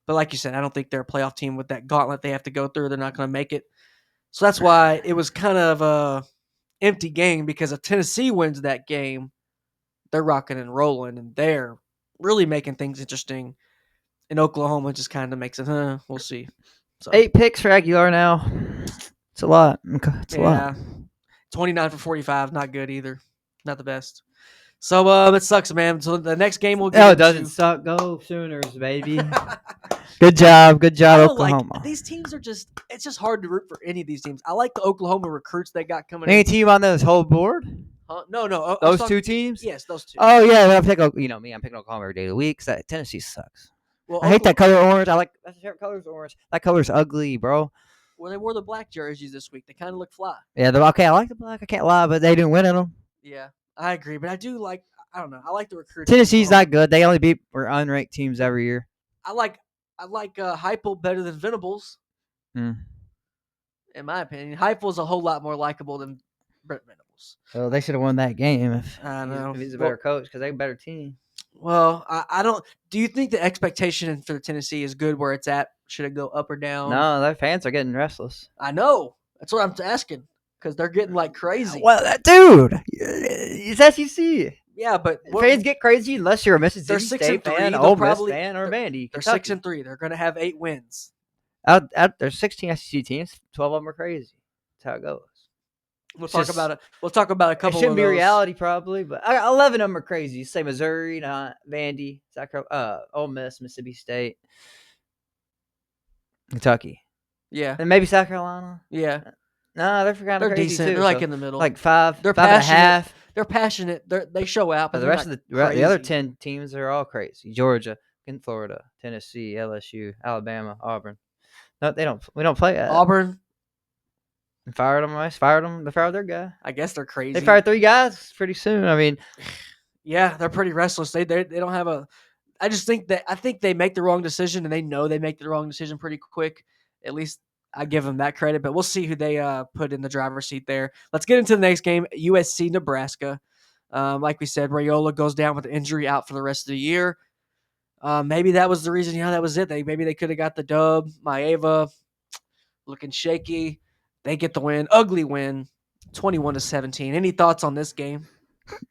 But like you said, I don't think they're a playoff team with that gauntlet they have to go through. They're not going to make it. So that's why it was kind of a empty game, because if Tennessee wins that game, they're rocking and rolling, and they're really making things interesting. And Oklahoma just kind of makes it, we'll see. So, 8 picks for Aguilar now. It's a lot. It's a lot. 29 for 45, not good either. Not the best. So it sucks, man. So the next game we'll get it doesn't suck. Go Sooners, baby. Good job, Oklahoma. These teams are just, it's just hard to root for any of these teams. I like the Oklahoma recruits they got coming Any in. team on this whole board? No. Those 2 teams? Yes, those 2. Oh, yeah. I'm picking Oklahoma every day of the week. Tennessee sucks. Well, I hate that color orange. My favorite color is orange. That color's ugly, bro. Well, they wore the black jerseys this week. They kind of look fly. Yeah, okay. I like the black. I can't lie, but they didn't win in them. Yeah, I agree. But I do like, I don't know. I like the recruits. Tennessee's not good. They only beat unranked teams every year. I like Heupel better than Venables. In my opinion, Heupel's a whole lot more likable than Brent Venables. Well, they should have won that game if he's a better coach, because they're a better team. Well, I don't. Do you think the expectation for Tennessee is good where it's at? Should it go up or down? No, their fans are getting restless. I know. That's what I'm asking, because they're getting like crazy. Well, dude, it's SEC. Yeah, but Fans get crazy unless you're a Mississippi they're 6 and State 3. fan, They'll Ole Miss probably fan, or Vandy, they're 6 Kentucky. and 3. They're going to have 8 wins. There's 16 SEC teams. 12 of them are crazy. That's how it goes. We'll talk about it. We'll talk about a It couple shouldn't of be those. reality probably, but 11 of them are crazy. Say Missouri, Vandy, Ole Miss, Mississippi State, Kentucky, Yeah, and maybe South Carolina. yeah. No, they're kind of They're crazy decent. too. They're like so in the middle. like five, They're five and a passionate. half. They're passionate. They show out, but The they're rest not of the other crazy. 10 teams are all crazy. Georgia, in Florida, Tennessee, LSU, Alabama, Auburn. No, they don't. We don't play at Auburn. Fired them. I fired them. They fired their guy. I guess they're crazy. They fired 3 guys pretty soon. I mean, yeah, they're pretty restless. They don't have a. I just think they make the wrong decision, and they know they make the wrong decision pretty quick. At least I give them that credit. But we'll see who they put in the driver's seat there. Let's get into the next game. USC Nebraska. Like we said, Rayola goes down with an injury, out for the rest of the year. Maybe that was the reason. That was it. Maybe they could have got the dub. Maeva looking shaky. They get the win. Ugly win, 21-17. Any thoughts on this game?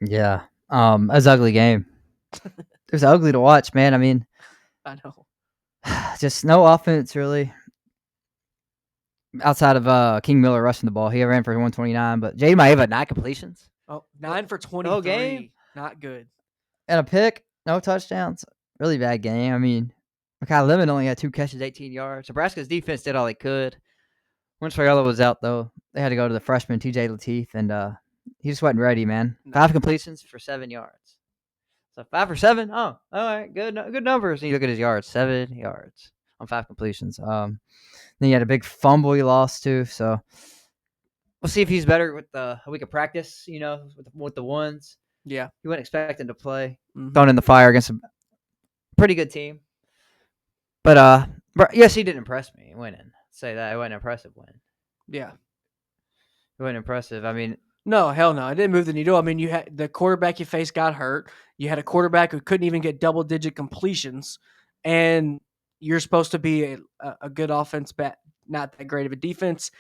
yeah, it was an ugly game. It was ugly to watch, man. I mean, I know. just no offense really. Outside of King Miller rushing the ball, he ran for 129, but J. Maeva 9 completions. Oh, 9 for 23. whole game? Not good. And a pick, no touchdowns. Really bad game. I mean, Makai Lemon only had 2 catches, 18 yards. Nebraska's defense did all they could. Once Rayola was out, though, they had to go to the freshman, TJ Lateef, and he just wasn't ready, man. 5 completions for 7 yards. So 5 for 7? Oh, all right, good numbers. And you look at his yards, 7 yards on 5 completions. Then he had a big fumble he lost, too, so we'll see if he's better with a week of practice, with the ones. Yeah. You wouldn't expect him to play. Mhm. Thrown in the fire against a pretty good team. But yes, he didn't impress me winning. Say that. It wasn't an impressive win. Yeah. It wasn't impressive. I mean, no, hell no. It didn't move the needle. I mean, you had the quarterback you faced got hurt. You had a quarterback who couldn't even get double-digit completions, and you're supposed to be a good offense, but not that great of a defense.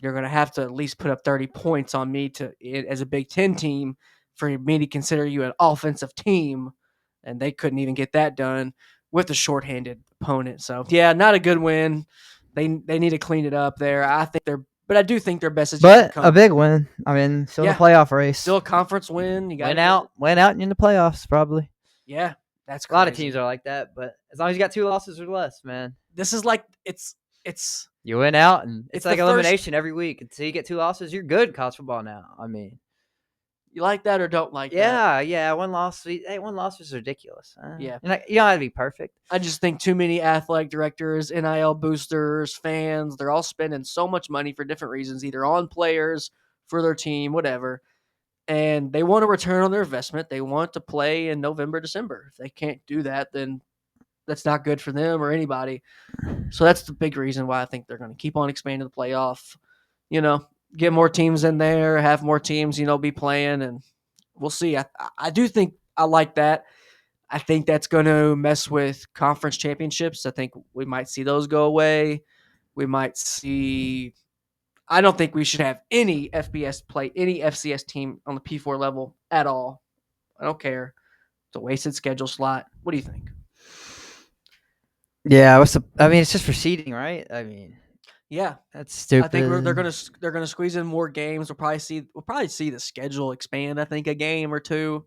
You're going to have to at least put up 30 points on me as a Big Ten team for me to consider you an offensive team, and they couldn't even get that done with a shorthanded opponent. So, yeah, not a good win. They need to clean it up there. But I do think their best is yet to come. a big win. I mean, still in the playoff race. Still a conference win. You went out in the playoffs probably. Yeah, that's crazy. A lot of teams are like that, but as long as you got 2 losses or less, man. This is like it's you win out, and it's like elimination first, every week. Until you get 2 losses, you're good college football now. I mean, you like that or don't like that? Yeah. 1 loss. Hey, 1 loss is ridiculous. Yeah, you don't have to be perfect. I just think too many athletic directors, NIL boosters, fans, they're all spending so much money for different reasons, either on players, for their team, whatever. And they want a return on their investment. They want to play in November, December. If they can't do that, then that's not good for them or anybody. So that's the big reason why I think they're going to keep on expanding the playoff. Get more teams in there, have more teams, be playing, and we'll see. I do think I like that. I think that's going to mess with conference championships. I think we might see those go away. We might see. I don't think we should have any FBS play any FCS team on the P4 level at all. I don't care. It's a wasted schedule slot. What do you think? Yeah, it's just for seeding, right? I mean, yeah, that's stupid. I think they're gonna squeeze in more games. We'll probably see the schedule expand. I think a game or two.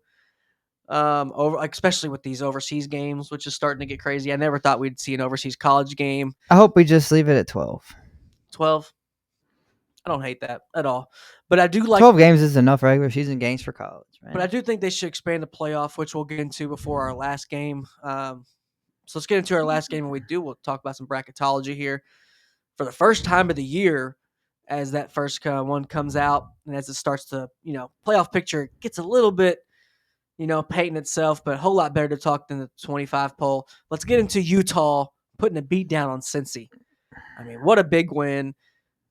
Especially with these overseas games, which is starting to get crazy. I never thought we'd see an overseas college game. I hope we just leave it at 12. 12. I don't hate that at all, but I do like 12 games is enough regular season games for college, man. But I do think they should expand the playoff, which we'll get into before our last game. So let's get into our last game. When we'll talk about some bracketology here. For the first time of the year, as that first one comes out and as it starts to, playoff picture gets a little bit, painting itself, but a whole lot better to talk than the 25 poll. Let's get into Utah putting a beat down on Cincy. I mean, what a big win.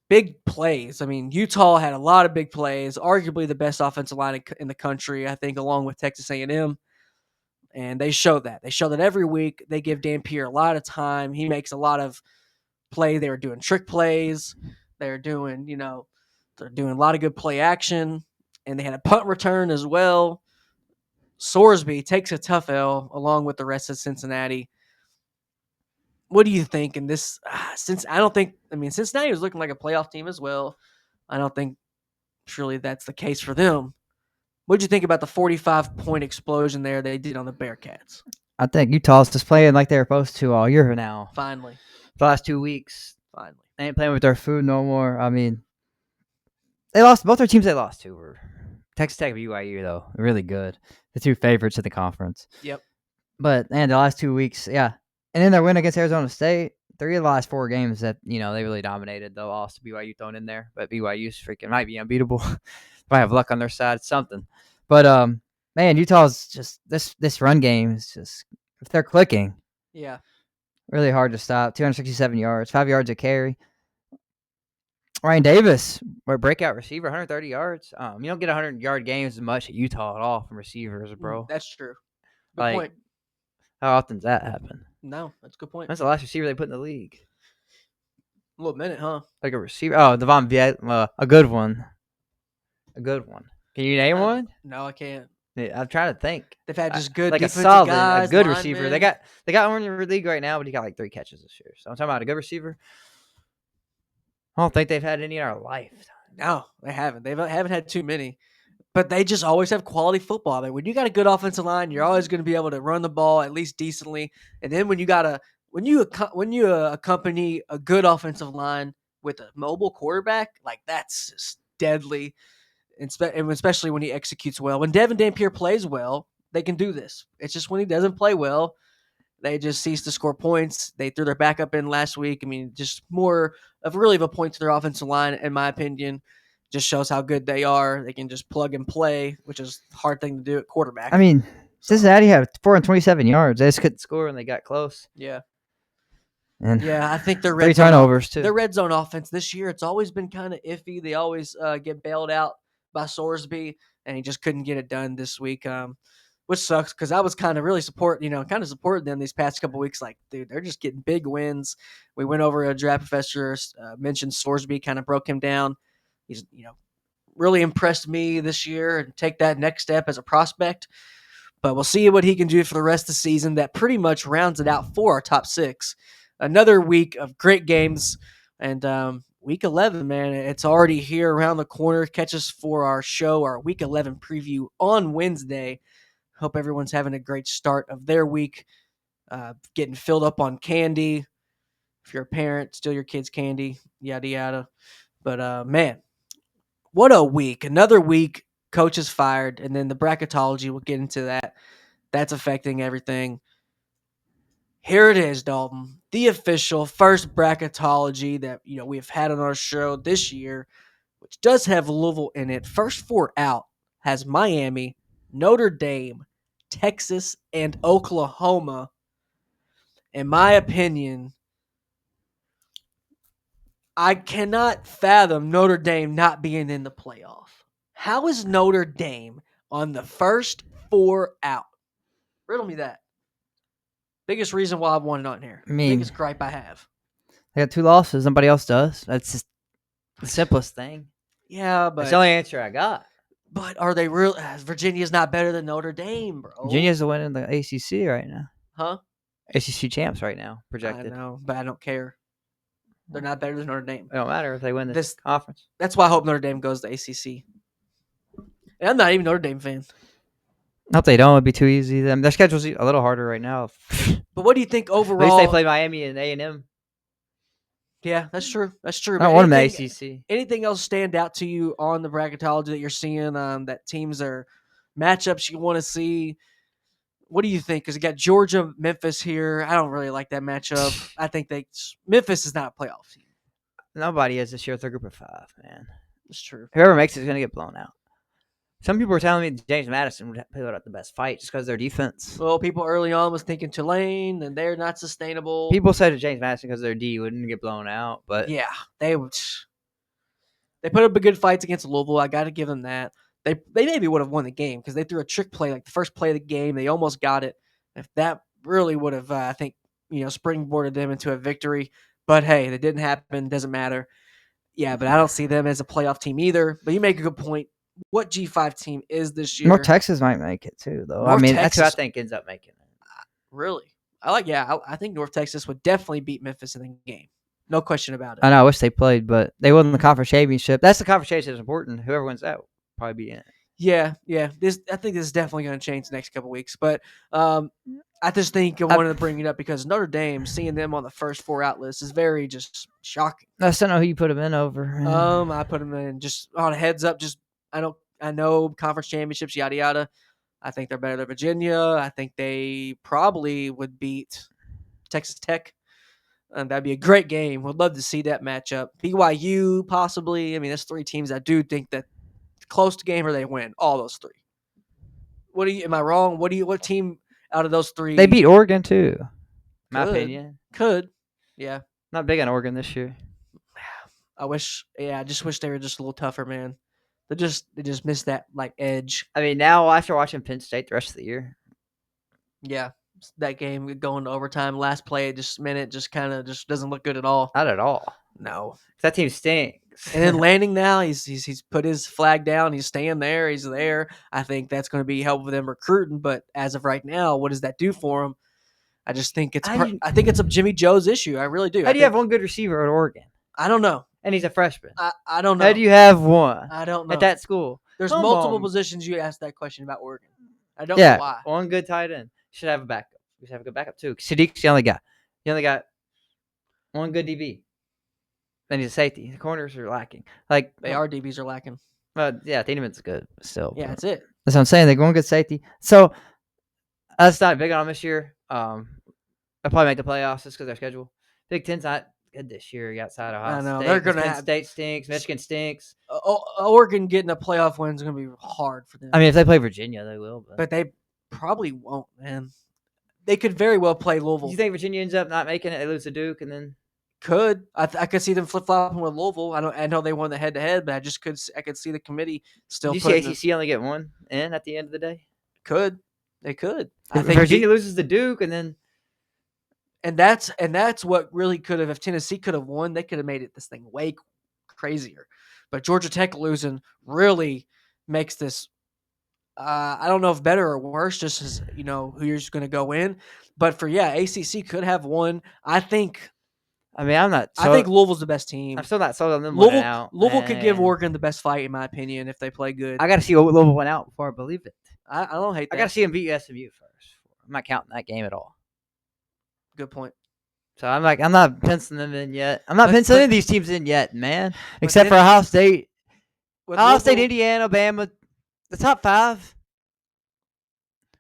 Big plays. I mean, Utah had a lot of big plays, arguably the best offensive line in the country, I think, along with Texas A&M. And they show that. They show that every week. They give Dampier a lot of time. He makes a lot of play. They were doing trick plays. They're doing a lot of good play action. And they had a punt return as well. Sorsby takes a tough L along with the rest of Cincinnati. What do you think in this? Since I don't think, I mean, Cincinnati was looking like a playoff team as well. I don't think surely that's the case for them. What did you think about the 45-point explosion there they did on the Bearcats? I think Utah's just playing like they're supposed to all year now. Finally. The last 2 weeks. Finally. They ain't playing with their food no more. I mean, they lost. Both their teams they lost to were Texas Tech and BYU, though. Really good. The two favorites of the conference. Yep. But, man, the last 2 weeks, yeah. And then their win against Arizona State, 3 of the last 4 games that, they really dominated. They lost to BYU thrown in there. But BYU's freaking might be unbeatable. Might have luck on their side, something. But, man, Utah's just, this run game is just, if they're clicking. Yeah. Really hard to stop. 267 yards, 5 yards a carry. Ryan Davis, our breakout receiver, 130 yards. You don't get 100-yard games as much at Utah at all from receivers, bro. That's true. Good point. How often does that happen? No, that's a good point. That's the last receiver they put in the league. A little minute, huh? Like a receiver. Oh, Devon Viet, a good one. A good one. Can you name one? No, I can't. Yeah, I'm trying to think. They've had just good like defensive a solid, guys, a good linemen. receiver. They got one in the league right now, but he got like 3 catches this year. So I'm talking about a good receiver. I don't think they've had any in our life. No, they haven't. They haven't had too many. But they just always have quality football. I mean, when you got a good offensive line, you're always going to be able to run the ball at least decently. And then when you accompany a good offensive line with a mobile quarterback, like that's just deadly. And especially when he executes well. When Devin Dampier plays well, they can do this. It's just when he doesn't play well, they just cease to score points. They threw their backup in last week. I mean, just more of a point to their offensive line, in my opinion. Just shows how good they are. They can just plug and play, which is a hard thing to do at quarterback. I mean, Cincinnati had 427 yards. They just couldn't score and they got close. Yeah. And yeah, I think their 3 turnovers too. Their red zone offense this year, it's always been kind of iffy. They always get bailed out by Sorsby, and he just couldn't get it done this week. Which sucks because I was kind of supporting them these past couple weeks. Like, dude, they're just getting big wins. We went over a draft professor, mentioned Sorsby, kind of broke him down. He's, really impressed me this year and take that next step as a prospect. But we'll see what he can do for the rest of the season. That pretty much rounds it out for our top 6. Another week of great games. And Week 11, man, it's already here around the corner. Catch us for our show, our Week 11 preview on Wednesday. Hope everyone's having a great start of their week, getting filled up on candy. If you're a parent, steal your kids' candy, yada, yada. But, man, what a week. Another week, coach is fired, and then the bracketology, we'll get into that. That's affecting everything. Here it is, Dalton, the official first bracketology that we've had on our show this year, which does have Louisville in it. First 4 out has Miami, Notre Dame, Texas, and Oklahoma. In my opinion, I cannot fathom Notre Dame not being in the playoff. How is Notre Dame on the first 4 out? Riddle me that. Biggest reason why I want it on here. Biggest gripe I have. They got 2 losses. Nobody else does. That's just the simplest thing. Yeah, but that's the only answer I got. But are they real? Virginia's not better than Notre Dame, bro. Virginia's the win in the ACC right now. Huh? ACC champs right now, projected. I know, but I don't care. They're not better than Notre Dame. It don't matter if they win this conference. That's why I hope Notre Dame goes to ACC. And I'm not even a Notre Dame fan. I hope they don't. It'd be too easy. Their schedule's a little harder right now. But what do you think overall? At least they play Miami and A&M. Yeah, that's true. That's true. I don't want them in the ACC. Anything else stand out to you on the bracketology that you're seeing? That teams are matchups you want to see. What do you think? Because you got Georgia, Memphis here. I don't really like that matchup. I think Memphis is not a playoff team. Nobody is this year. It's a group of 5, man. That's true. Whoever makes it is going to get blown out. Some people were telling me James Madison would put out the best fight just because of their defense. Well, people early on was thinking Tulane, and they're not sustainable. People said that James Madison because their D wouldn't get blown out, but yeah, they would. They put up a good fights against Louisville. I got to give them that. They maybe would have won the game because they threw a trick play like the first play of the game. They almost got it. If that really would have, I think, springboarded them into a victory. But hey, that didn't happen. Doesn't matter. Yeah, but I don't see them as a playoff team either. But you make a good point. what G5 team is this year. North Texas might make it too, though. North that's who I Texas- think ends up making it. Really? I think North Texas would definitely beat Memphis in the game. No question about it. I know. I wish they played, but they won the conference championship. That's the conference championship that's important. Whoever wins that will probably be in it. Yeah. I think this is definitely going to change the next couple weeks. But I just think I wanted to bring it up because Notre Dame, seeing them on the first 4 out list is very just shocking. I still know who you put them in over. I put them in just on a heads up. Just I know conference championships, yada yada. I think they're better than Virginia. I think they probably would beat Texas Tech. And that'd be a great game. Would love to see that matchup. BYU possibly. I mean, there's 3 teams I do think that close to game or they win. All those 3. Am I wrong? What team out of those 3? They beat Oregon too. My opinion. Could. Yeah. Not big on Oregon this year. I just wish they were just a little tougher, man. They just missed that like edge. I mean, now after watching Penn State the rest of the year. Yeah. That game going to overtime, last play, just kind of just doesn't look good at all. Not at all. No. That team stinks. And then Landing now, he's put his flag down. He's staying there. He's there. I think that's going to be helpful for them recruiting. But as of right now, what does that do for him? I just think I think it's a Jimmy Joe's issue. I really do. How do you have one good receiver at Oregon? I don't know. And he's a freshman. I don't know. How do you have one? I don't know. At that school. There's multiple positions you asked that question about Oregon. I don't know why. One good tight end. Should have a backup. We should have a good backup too. Sadiq's the only guy. You only got one good DB. Then he's a safety. The corners are lacking. Like DBs are lacking. Yeah, Thieneman's good still. Yeah, that's it. That's what I'm saying. They're going good safety. So that's not big on them this year. They'll probably make the playoffs just because their schedule. Big Ten's not good this year outside of Ohio State. They're gonna Penn State stinks. Michigan stinks. Oregon getting a playoff win is gonna be hard for them. I mean, if they play Virginia, they will. But they probably won't, man. They could very well play Louisville. Do you think Virginia ends up not making it? They lose to Duke, and then could I could see them flip flopping with Louisville. I know they won the head to head, but I could see the committee still. Did you see ACC only get one in at the end of the day? They could. I think Virginia loses to Duke, and then. And that's what really could have. If Tennessee could have won, they could have made this thing way crazier. But Georgia Tech losing really makes this. I don't know if better or worse, just as who you're just going to go in. But ACC could have won. I think. I mean, I'm not. I think Louisville's the best team. I'm still not sold on them winning out. Louisville could give Oregon the best fight, in my opinion, if they play good. I got to see Louisville win out before I believe it. I don't hate that. I got to see them beat SMU first. I'm not counting that game at all. Good point. So I'm not penciling them in yet. I'm not penciling these teams in yet, man. Except for Ohio State. Ohio State, Indiana, Alabama. The top 5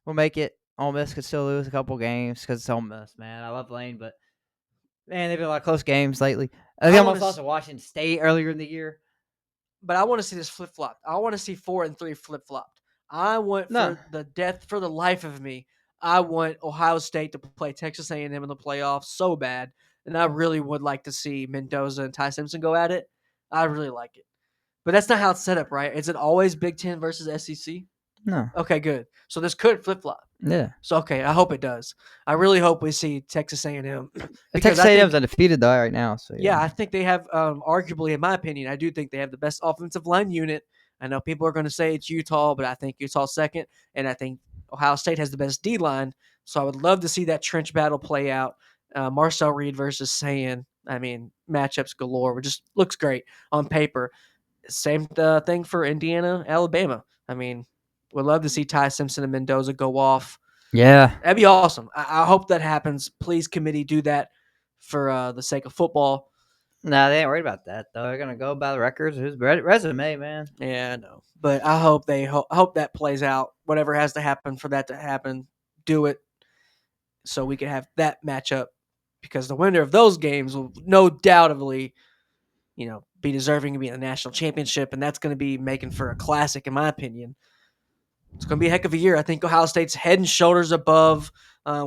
will make it. Ole Miss could still lose a couple games because it's Ole Miss, man. I love Lane, but man, they've been a lot of close games lately. They almost lost to Washington State earlier in the year. But I want to see this flip flop. I want to see 4 and 3 flip flopped. I want for the life of me. I want Ohio State to play Texas A&M in the playoffs so bad, and I really would like to see Mendoza and Ty Simpson go at it. I really like it. But that's not how it's set up, right? Is it always Big Ten versus SEC? No. Okay, good. So this could flip-flop. Yeah. So, okay, I hope it does. I really hope we see Texas A&M. Texas A&M's undefeated, though, right now. So yeah, I think they have, arguably, in my opinion, I do think they have the best offensive line unit. I know people are going to say it's Utah, but I think Utah's second, and I think Ohio State has the best D-line, so I would love to see that trench battle play out. Marcel Reed versus Sayin. I mean, matchups galore. It just looks great on paper. Same thing for Indiana, Alabama. I mean, would love to see Ty Simpson and Mendoza go off. Yeah. That'd be awesome. I hope that happens. Please, committee, do that for the sake of football. No, they ain't worried about that, though. They're going to go by the records. His resume, man. Yeah, I know. But I hope hope that plays out. Whatever has to happen for that to happen, do it so we can have that matchup, because the winner of those games will no doubtably, be deserving to be in the national championship, and that's going to be making for a classic, in my opinion. It's going to be a heck of a year. I think Ohio State's head and shoulders above.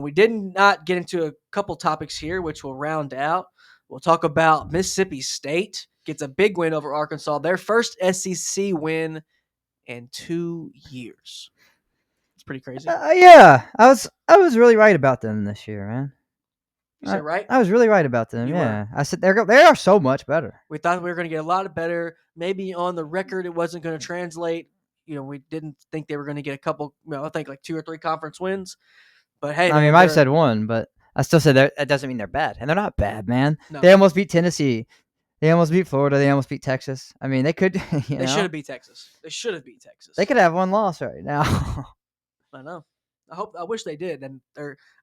We did not get into a couple topics here, which we'll round out. We'll talk about Mississippi State gets a big win over Arkansas, their first SEC win in 2 years. It's pretty crazy. Yeah, I was really right about them this year, man. You said right? I was really right about them. You yeah, were. I said they are so much better. We thought we were going to get a lot better. Maybe on the record it wasn't going to translate we didn't think they were going to get a couple. I think like 2 or 3 conference wins. But hey, I man, mean, Mike said one, but I still said that doesn't mean they're bad, and they're not bad, man. no, They almost beat Tennessee. They almost beat Florida. They almost beat Texas. I mean, they could. they should have beat Texas. They should have beat Texas. They could have one loss right now. I know. I wish they did, and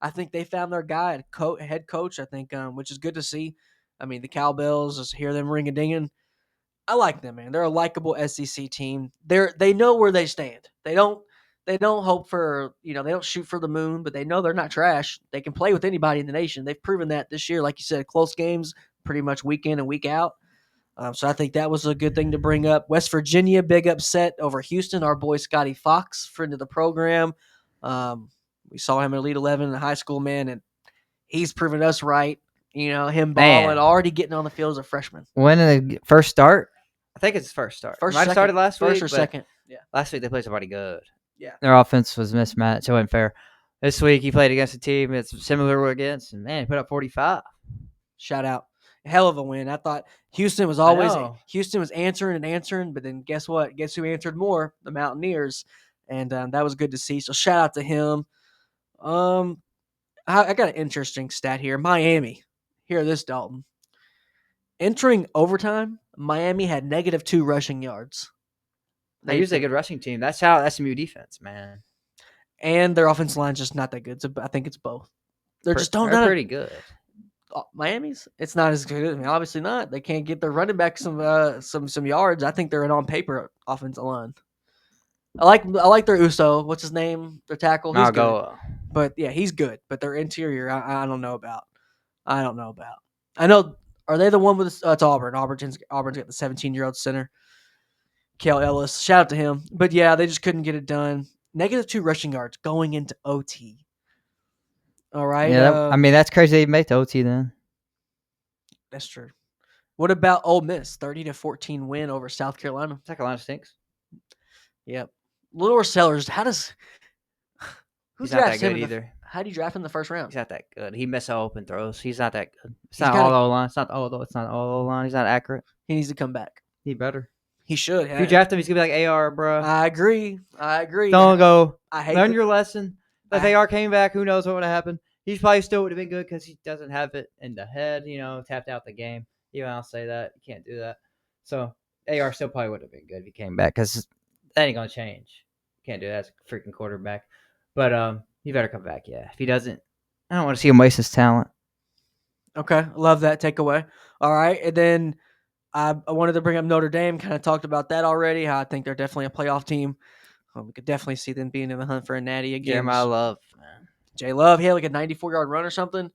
I think they found their guy, head coach. I think, which is good to see. I mean, the Cowbells, just hear them ring a dinging. I like them, man. They're a likable SEC team. They know where they stand. They don't hope for they don't shoot for the moon, but they know they're not trash. They can play with anybody in the nation. They've proven that this year, like you said, close games, pretty much week in and week out. So I think that was a good thing to bring up. West Virginia, big upset over Houston. Our boy Scotty Fox, friend of the program. We saw him in Elite 11 in high school, man, and he's proven us right. Him balling, already getting on the field as a freshman. When the first start? I think it's his first start. First, might have started last week. First or second. Yeah. Last week they played somebody good. Yeah. Their offense was mismatched. It wasn't fair. This week he played against a team it's similar against, and man, he put up 45. Shout out. Hell of a win. I thought Houston was answering, but then guess what? Guess who answered more? The Mountaineers, and that was good to see. So shout out to him. I got an interesting stat here. Miami. Hear this, Dalton. Entering overtime, Miami had -2 rushing yards. They're usually a good rushing team. That's SMU defense, man. And their offensive line's just not that good. So I think it's both. They're pretty good. Miami's, it's not as good. I mean, obviously not. They can't get their running back some yards. I think they're an on paper offensive line. I like their Uso. What's his name? Their tackle. He's good. But yeah, he's good. But their interior, I don't know about. I know. Are they the one with? It's Auburn. Auburn's got the 17-year-old center, Kale Ellis. Shout out to him. But yeah, they just couldn't get it done. -2 rushing yards going into OT. All right. Yeah, that's crazy. They made the OT then. That's true. What about Ole Miss? 30-14 win over South Carolina. South Carolina stinks. Yep. Little Sellers. He's not that good either. How do you draft him in the first round? He's not that good. He misses open throws. He's not that good. It's not all O-line. It's not all O-line. He's not accurate. He needs to come back. He better. He should. If you draft him, he's gonna be like AR, bro. I agree. Don't go. Learn your lesson. If AR came back, who knows what would have happened? He's probably still would have been good because he doesn't have it in the head. Tapped out the game. I'll say that you can't do that. So AR still probably would have been good if he came back because that ain't gonna change. Can't do that as a freaking quarterback. But he better come back. Yeah. If he doesn't, I don't want to see him waste his talent. Okay, love that takeaway. All right, and then I wanted to bring up Notre Dame. Kind of talked about that already. How I think they're definitely a playoff team. We could definitely see them being in the hunt for a natty again. Jeremiah Love, man. Jay Love, he had like a 94-yard run or something.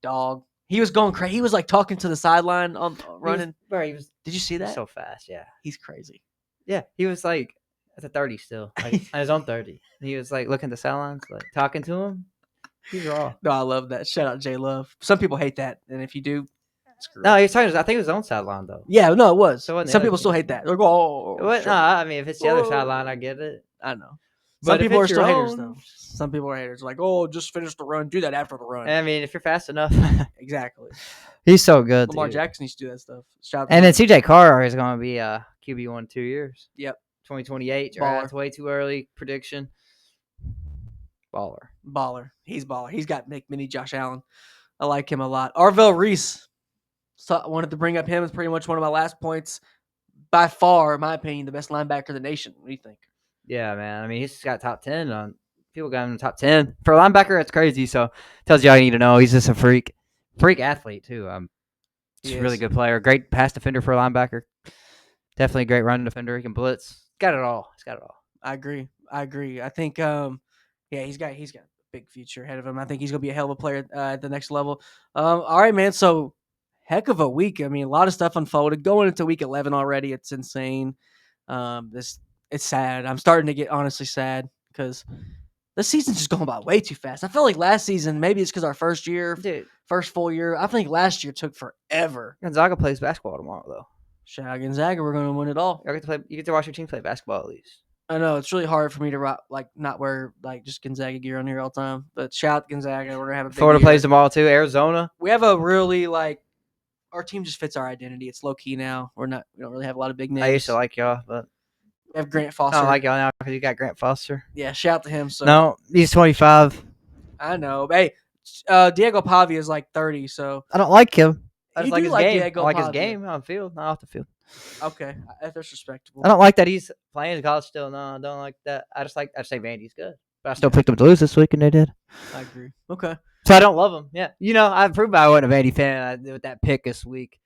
Dog, he was going crazy. He was like talking to the sideline on running. Did you see that? So fast, yeah. He's crazy. Yeah, he was like at the 30 still, like on his own 30. He was like looking at the sidelines, like talking to him. He's raw. No, I love that. Shout out Jay Love. Some people hate that, and if you do, no, he's talking. I think it was his own sideline though. Yeah, no, it was. So some people still hate that. They're going, no, I mean, if it's the other sideline, I get it. I know. Some people are still haters, though. Some people are haters. Like, just finish the run. Do that after the run. I mean, if you're fast enough. Exactly. He's so good, Lamar Jackson used to do that stuff. And then CJ Carr is going to be QB1 in 2 years. Yep. 2028. That's way too early prediction. Baller. He's baller. He's got mini Josh Allen. I like him a lot. Arvell Reese. So I wanted to bring up him as pretty much one of my last points. By far, in my opinion, the best linebacker in the nation. What do you think? Yeah, man. I mean, he's got top 10 on. People got him in the top 10 for a linebacker. That's crazy. So tells you all you need to know. He's just a freak athlete too. He's a really good player. Great pass defender for a linebacker. Definitely a great run defender. He can blitz. Got it all. He's got it all. I agree. I think he's got a big future ahead of him. I think he's gonna be a hell of a player at the next level. All right, man. So heck of a week. I mean, a lot of stuff unfolded going into week 11 already. It's insane. It's sad. I'm starting to get honestly sad because the season's just going by way too fast. I felt like last season, maybe it's because our first full year. I think last year took forever. Gonzaga plays basketball tomorrow, though. Shout out Gonzaga. We're going to win it all. You get to watch your team play basketball at least. I know. It's really hard for me to not wear just Gonzaga gear on here all the time. But shout out Gonzaga. We're going to have a big Florida year. plays tomorrow, too. Arizona. We have a really, our team just fits our identity. It's low-key now. We don't really have a lot of big names. I used to like y'all, but We have Grant I Foster. don't like y'all now because you got Grant Foster. Yeah, shout to him. So No, he's 25. I know. Hey, Diego Pavia is like 30, so I don't like him. I you just like do his like game. Diego I like his Pavia. game on the field, not off the field. Okay, that's respectable. I don't like that he's playing college still. No, I don't like that. I just say Vandy's good. But I still picked them to lose this week, and they did. I agree. Okay. So I don't love him. Yeah. I've proved I wasn't a Vandy fan with that pick this week.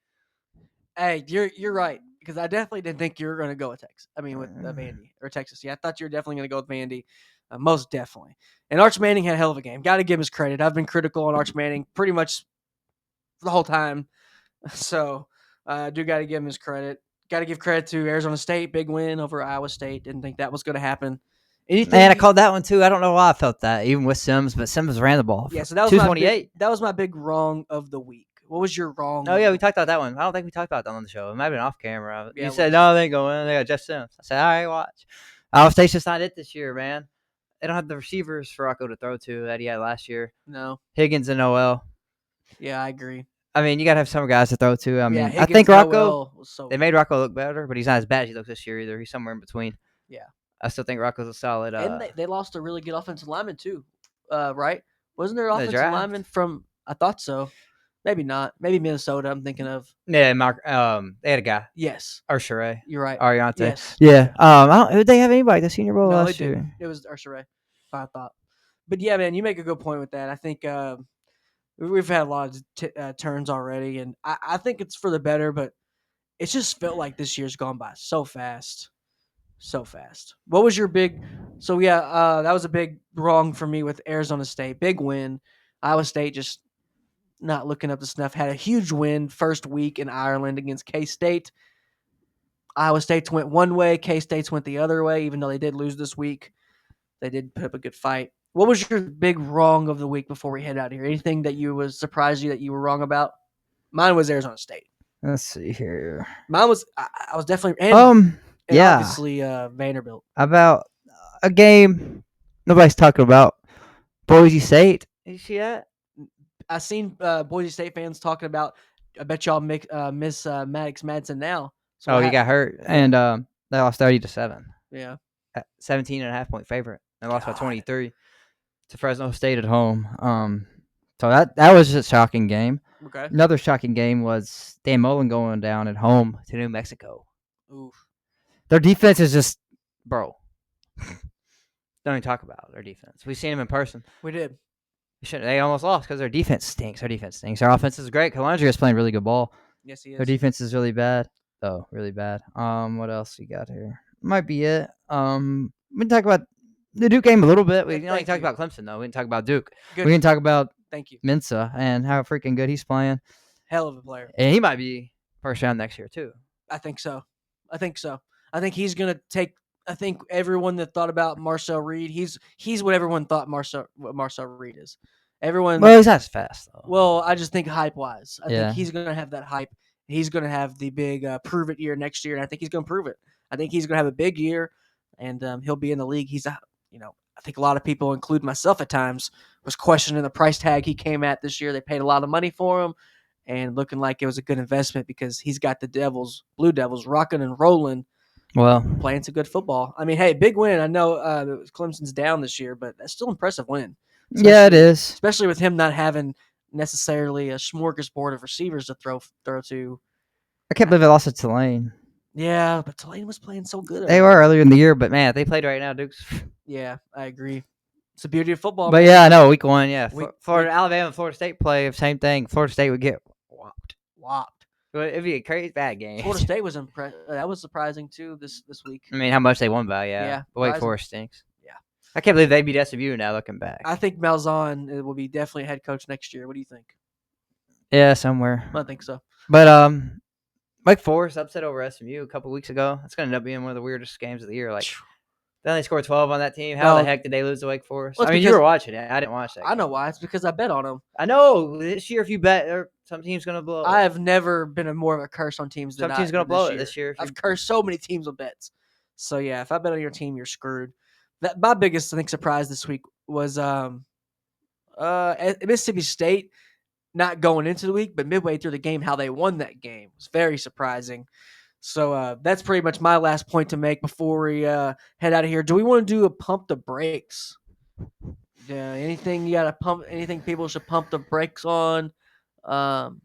Hey, you're right, because I definitely didn't think you were going to go with Texas. I mean, with Vandy or Texas. Yeah, I thought you were definitely going to go with Vandy, most definitely. And Arch Manning had a hell of a game. Got to give him his credit. I've been critical on Arch Manning pretty much the whole time, so I do got to give him his credit. Got to give credit to Arizona State, big win over Iowa State. Didn't think that was going to happen. Man, I called that one too. I don't know why I felt that, even with Sims, but Sims ran the ball. Yeah, so that was 228. that was my big wrong of the week. What was your wrong? Oh yeah, we talked about that one. I don't think we talked about that on the show. It might have been off camera. Yeah, You said no, they ain't going. They got Jeff Sims. I said, all right, watch. Iowa State's just not it this year, man. They don't have the receivers for Rocco to throw to that he had last year. No. Higgins and Noel. Yeah, I agree. I mean, you gotta have some guys to throw to. I mean, Higgins, I think Rocco. Noel was They made Rocco look better, but he's not as bad as he looks this year either. He's somewhere in between. Yeah. I still think Rocco's a solid. And they lost a really good offensive lineman too, right? Wasn't there an offensive draft? lineman from? I thought so. Maybe not. Maybe Minnesota. I'm thinking of. Yeah, Mark. They had a guy. Yes. Archere. You're right. Ariante. Yes. Yeah. Did they have anybody at the Senior Bowl No, last they year? didn't. It was Archere. I thought. But yeah, man, you make a good point with that. I think we've had a lot of turns already, and I think it's for the better. But it's just felt like this year's gone by so fast. So fast. What was your big? So yeah, that was a big wrong for me with Arizona State. Big win. Iowa State just not looking up to snuff. Had a huge win first week in Ireland against K-State. Iowa State's went one way. K-State's went the other way. Even though they did lose this week, they did put up a good fight. What was your big wrong of the week before we head out here? Anything that you was surprised you that you were wrong about? Mine was Arizona State. Let's see here. Mine was I was definitely And yeah, obviously Vanderbilt. About a game nobody's talking about. Boise State. Did you see that? I seen Boise State fans talking about. I bet y'all miss Maddox Madsen now. So he got hurt, and they lost 30-7. Yeah, 17.5 point favorite. They lost by 23 to Fresno State at home. So that was just a shocking game. Okay. Another shocking game was Dan Mullen going down at home to New Mexico. Oof. Their defense is just, bro. Don't even talk about their defense. We've seen them in person. We did. They almost lost because their defense stinks. Our offense is great. Calandria is playing really good ball. Yes, he is. Their defense is really bad. Oh, really bad. What else we got here? Might be it. We can talk about the Duke game a little bit. We only talked about Clemson though. We didn't talk about Duke. Good. We can talk about Thank you. Mensa and how freaking good he's playing. Hell of a player. And he might be first round next year too. I think so. I think he's gonna take. I think everyone that thought about Marcel Reed, he's what everyone thought Marcel Reed is. Everyone. Well, he's not as fast though. Well, I just think hype wise, I think Yeah. he's gonna have that hype. He's gonna have the big prove it year next year, and I think he's gonna prove it. I think he's gonna have a big year, and he'll be in the league. He's I think a lot of people, include myself at times, was questioning the price tag he came at this year. They paid a lot of money for him, and looking like it was a good investment because he's got the Blue Devils, rocking and rolling. Well, Playing some good football. I mean, hey, big win. I know Clemson's down this year, but that's still an impressive win. yeah, it is. Especially with him not having necessarily a smorgasbord of receivers to throw to. I can't believe I lost to Tulane. Yeah, but Tulane was playing so good. They were earlier in the year, but man, if they played right now, Duke's. Yeah, I agree. It's the beauty of football. But man. yeah, I know. Week 1, yeah. Florida, Alabama, and Florida State play same thing. Florida State would get whopped. It'd be a crazy bad game. Florida State was impressed. That was surprising too this week. I mean, how much they won by, yeah. But Wake Forest stinks. Yeah. I can't believe they beat SMU now looking back. I think Malzahn will be definitely a head coach next year. What do you think? Yeah, somewhere. I think so. But Wake Forest upset over SMU a couple weeks ago. That's going to end up being one of the weirdest games of the year. Like, they only scored 12 on that team. How the heck did they lose to Wake Forest? Well, I mean, you were watching it. I didn't watch that. I know why. It's because I bet on them. I know. This year, if you bet, some team's going to blow it. I have never been more of a curse on teams than some team's going to blow it this year. I've cursed so many teams with bets. So, yeah, if I bet on your team, you're screwed. My biggest, I think, surprise this week was Mississippi State not going into the week, but midway through the game, how they won that game was very surprising. So that's pretty much my last point to make before we head out of here. Do we want to do a pump the brakes? Yeah, anything you got to pump? Anything people should pump the brakes on? Um,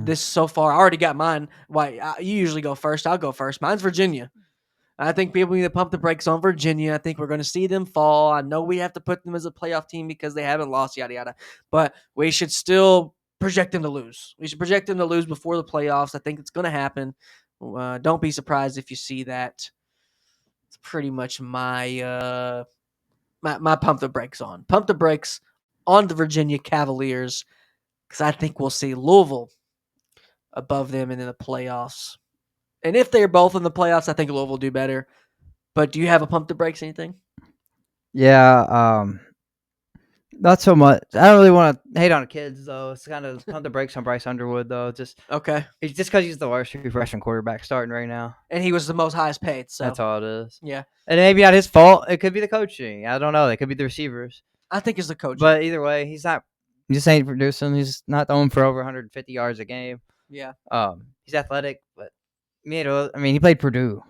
this so far, I already got mine. Why you usually go first? I'll go first. Mine's Virginia. I think people need to pump the brakes on Virginia. I think we're going to see them fall. I know we have to put them as a playoff team because they haven't lost, yada, yada. But we should still project them to lose. We should project them to lose before the playoffs. I think it's going to happen. Don't be surprised if you see that. It's pretty much my pump the brakes on. Pump the brakes on the Virginia Cavaliers because I think we'll see Louisville above them in the playoffs. And if they're both in the playoffs, I think Louisville will do better. But do you have a pump the brakes anything? Yeah, not so much. I don't really want to hate on the kids though. It's kind of pump the brakes on Bryce Underwood though. Just Okay. because he's the worst freshman quarterback starting right now. And he was the most highest paid. So That's all it is. yeah, And maybe not his fault. It could be the coaching. I don't know. It could be the receivers. I think it's the coach. But either way, he's not. He just ain't producing. He's not throwing for over 150 yards a game. Yeah. He's athletic, but he played Purdue.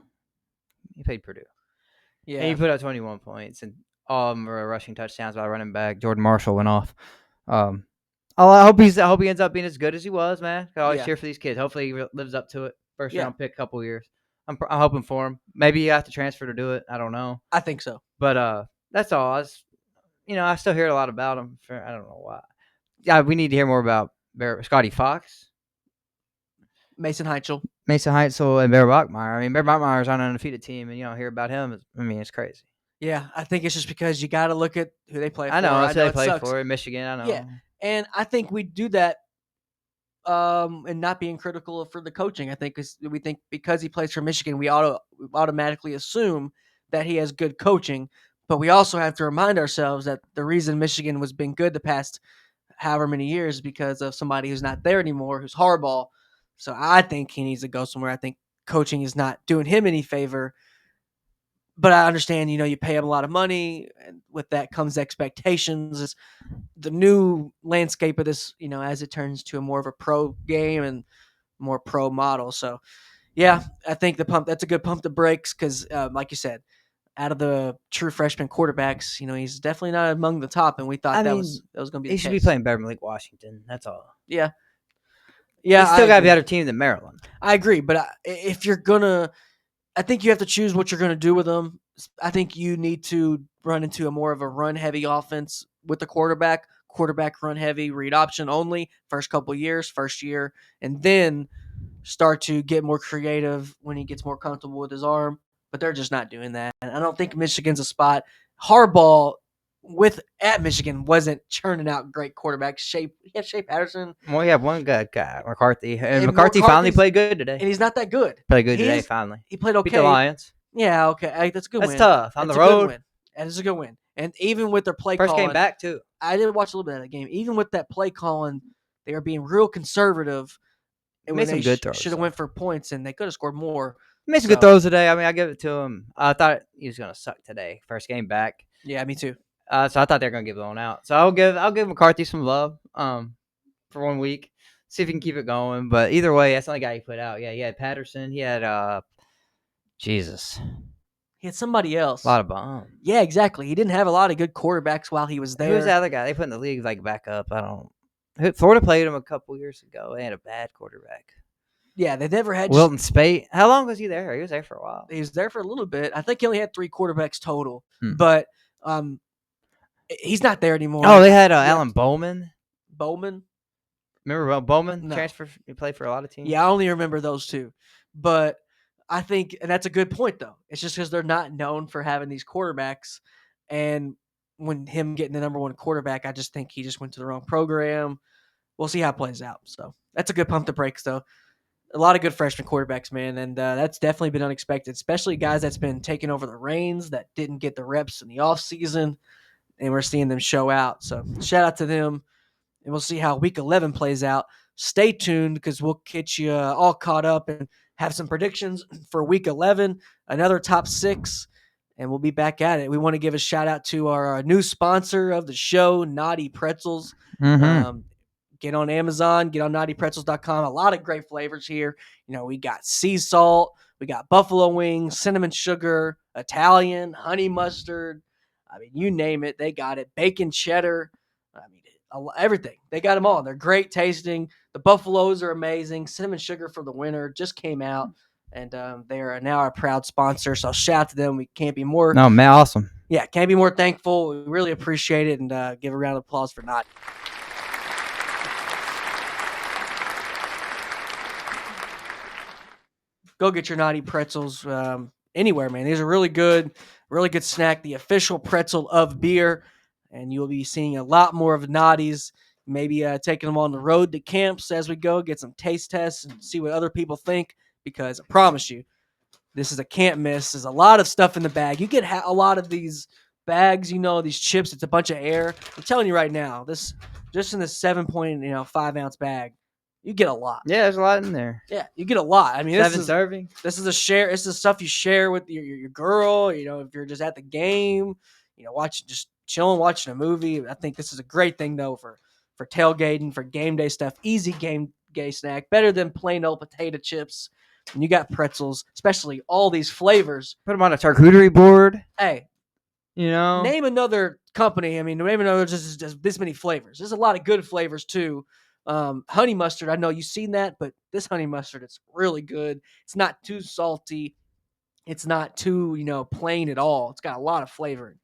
Yeah. And he put up 21 points, and all of them were rushing touchdowns by running back. Jordan Marshall went off. I hope he ends up being as good as he was, man. I always cheer for these kids. Hopefully he lives up to it. First round pick, couple years. I'm hoping for him. Maybe he has to transfer to do it. I don't know. I think so. But that's all. I still hear a lot about him. I don't know why. Yeah, we need to hear more about Scotty Fox, Mason Heitzel, and Bear Bachmeier. Bear Bachmeier's on an undefeated team, and you don't hear about him. It's crazy. Yeah, I think it's just because you got to look at who they play for. I know who they play for in Michigan. I know. Yeah, and I think we do that and not being critical for the coaching. I think we think because he plays for Michigan, we automatically assume that he has good coaching. But we also have to remind ourselves that the reason Michigan was been good the past however many years is because of somebody who's not there anymore, who's Harbaugh. So I think he needs to go somewhere. I think coaching is not doing him any favor. But I understand, you pay him a lot of money, and with that comes expectations. It's the new landscape of this, as it turns to a more of a pro game and more pro model. So, yeah, I think that's a good pump the brakes because, like you said, out of the true freshman quarterbacks, he's definitely not among the top, and we thought that was going to be the case. He should be playing better than Malik Washington. That's all. Yeah. He's still got a better team than Maryland. I agree, but if you're going to – I think you have to choose what you're going to do with them. I think you need to run into a more of a run-heavy offense with the quarterback run-heavy, read option only, first year, and then start to get more creative when he gets more comfortable with his arm. But they're just not doing that. And I don't think Michigan's a spot. Harbaugh at Michigan wasn't churning out great quarterbacks. He had Shea Patterson. Well, we have one good guy, McCarthy. And McCarthy finally played good today. And he's not that good. Played good today, finally. He played okay. Beat the Lions. Yeah, okay. That's a good win. That's tough. On the road. That is a good win. And even with their play calling. First game back, too. I did watch a little bit of that game. Even with that play calling, they were being real conservative. And made some good throws. Should have went for points, and they could have scored more. He made some good throws today. I give it to him. I thought he was going to suck today. First game back. Yeah, me too. So I thought they were going to get blown out. So I'll give McCarthy some love for 1 week. See if he can keep it going. But either way, that's the only guy he put out. Yeah, he had Patterson. He had Jesus. He had somebody else. A lot of bombs. Yeah, exactly. He didn't have a lot of good quarterbacks while he was there. Who was the other guy? They put in the league back up. Florida played him a couple years ago. They had a bad quarterback. Yeah, they never had Wilton Spate. How long was he there? He was there for a while. He was there for a little bit. I think he only had 3 quarterbacks total. But he's not there anymore. Oh, they had Alan Bowman. Bowman? Remember Bowman? No. Transfer. He played for a lot of teams. Yeah, I only remember those 2. But I think, and that's a good point, though. It's just because they're not known for having these quarterbacks. And when him getting the number 1 quarterback, I just think he just went to the wrong program. We'll see how it plays out. So that's a good pump the brakes, though. A lot of good freshman quarterbacks, man, and that's definitely been unexpected, especially guys that's been taking over the reins that didn't get the reps in the offseason, and we're seeing them show out. So shout out to them, and we'll see how Week 11 plays out. Stay tuned because we'll get you all caught up and have some predictions for Week 11, another top 6, and we'll be back at it. We want to give a shout out to our new sponsor of the show, Knoty Pretzles. Mm-hmm. get on Amazon, get on KnotyPretzels.com. A lot of great flavors here. We got sea salt, we got buffalo wings, cinnamon sugar, Italian, honey mustard. I mean, you name it, they got it. Bacon cheddar. I mean, everything. They got them all. They're great tasting. The buffaloes are amazing. Cinnamon sugar for the winter just came out, and they are now our proud sponsor. So shout out to them. We can't be more. No, man, awesome. Yeah, can't be more thankful. We really appreciate it, and give a round of applause for Knoty. Go get your Knoty pretzels anywhere, man. These are really good snack. The official pretzel of beer, and you'll be seeing a lot more of Knotys. Maybe taking them on the road to camps as we go, get some taste tests and see what other people think. Because I promise you, this is a can't miss. There's a lot of stuff in the bag. You get a lot of these bags, these chips. It's a bunch of air. I'm telling you right now, this just in this 7.5 ounce bag, you get a lot. Yeah, there's a lot in there. Yeah, you get a lot. I mean, 7 serving. This is a share. This is stuff you share with your girl. If you're just at the game, just chilling, watching a movie. I think this is a great thing though for tailgating, for game day stuff. Easy game day snack, better than plain old potato chips. And you got pretzels, especially all these flavors. Put them on a charcuterie board. Hey, name another company. I mean, name another just this many flavors. There's a lot of good flavors too. Honey mustard, I know you've seen that, but this honey mustard, it's really good. It's not too salty. It's not too, plain at all. It's got a lot of flavor.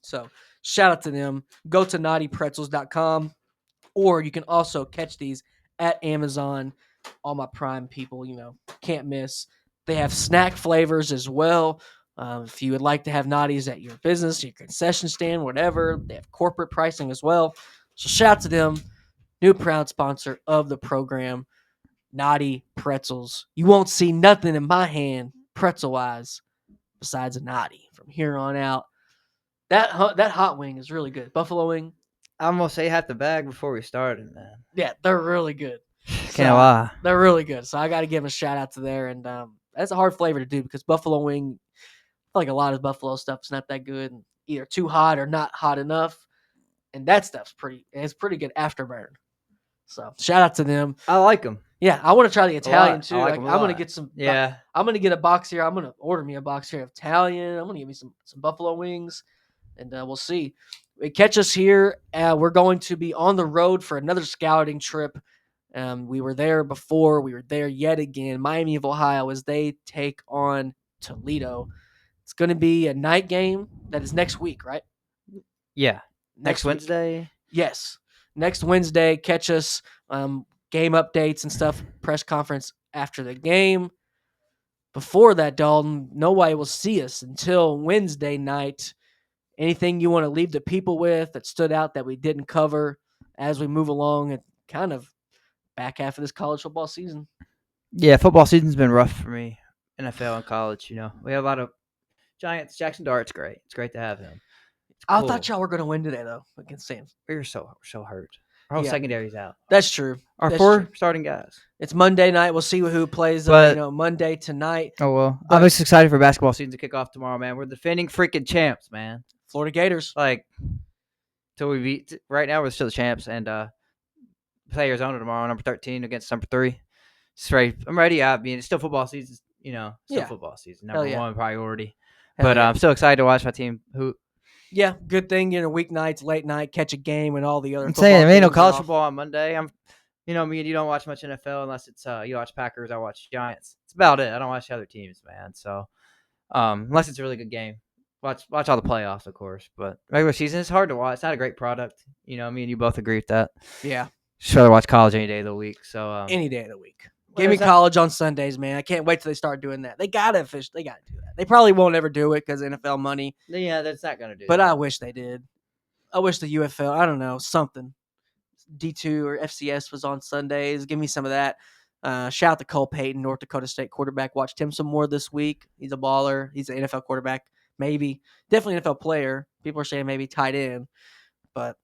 So shout out to them. Go to KnotyPretzels.com, or you can also catch these at Amazon. All my Prime people, can't miss. They have snack flavors as well. If you would like to have Knotys at your business, your concession stand, whatever, they have corporate pricing as well. So shout out to them. New proud sponsor of the program, Knoty Pretzels. You won't see nothing in my hand, pretzel-wise, besides a Knoty from here on out. That hot wing is really good. Buffalo wing. I'm going to say half the bag before we started, man. Yeah, they're really good. Can't lie. They're really good. So I got to give them a shout out to there. And that's a hard flavor to do because buffalo wing, I feel like a lot of buffalo stuff's not that good. Either too hot or not hot enough. And that stuff's pretty good afterburn. So shout out to them. I like them. Yeah, I want to try the Italian too. I'm gonna get some. Yeah, I'm gonna get a box here. I'm gonna order me a box here of Italian. I'm gonna get me some buffalo wings, and we'll see. Catch us here. We're going to be on the road for another scouting trip. We were there before. We were there yet again. Miami of Ohio as they take on Toledo. It's going to be a night game. That is next week, right? Yeah. Next Wednesday? Week. Yes. Next Wednesday. Catch us. Game updates and stuff. Press conference after the game. Before that, Dalton, nobody will see us until Wednesday night. Anything you want to leave the people with that stood out that we didn't cover as we move along and kind of back half of this college football season? Yeah, football season's been rough for me. NFL and college, we have a lot of Giants. Jackson Dart's great. It's great to have him. Cool. I thought y'all were going to win today, though, against Sam. We were so hurt. Our whole secondary's out. That's true. Our four starting guys. It's Monday night. We'll see who plays Monday tonight. Oh, well. I'm just excited for basketball season to kick off tomorrow, man. We're defending freaking champs, man. Florida Gators. Till we beat – right now we're still the champs. And play Arizona tomorrow, number 13 against number 3. Straight. I'm ready. I mean, it's still football season, football season. Number one priority. But I'm so excied to watch my team hoop. Yeah, good thing, weeknights, late night, catch a game and all the other. I'm saying, there ain't no college football on Monday. Me and you don't watch much NFL unless it's you watch Packers, I watch Giants. It's about it. I don't watch the other teams, man. So, unless it's a really good game, watch all the playoffs, of course. But regular season is hard to watch. It's not a great product. Me and you both agree with that. Yeah. Just rather watch college any day of the week. So any day of the week. Give me college on Sundays, man. I can't wait till they start doing that. They gotta do that. They probably won't ever do it because NFL money. Yeah, that's not gonna do. But I wish they did. I wish the UFL. I don't know, something. D2 or FCS was on Sundays. Give me some of that. Shout out to Cole Payton, North Dakota State quarterback. Watched him some more this week. He's a baller. He's an NFL quarterback. Maybe. Definitely an NFL player. People are saying maybe tight end. But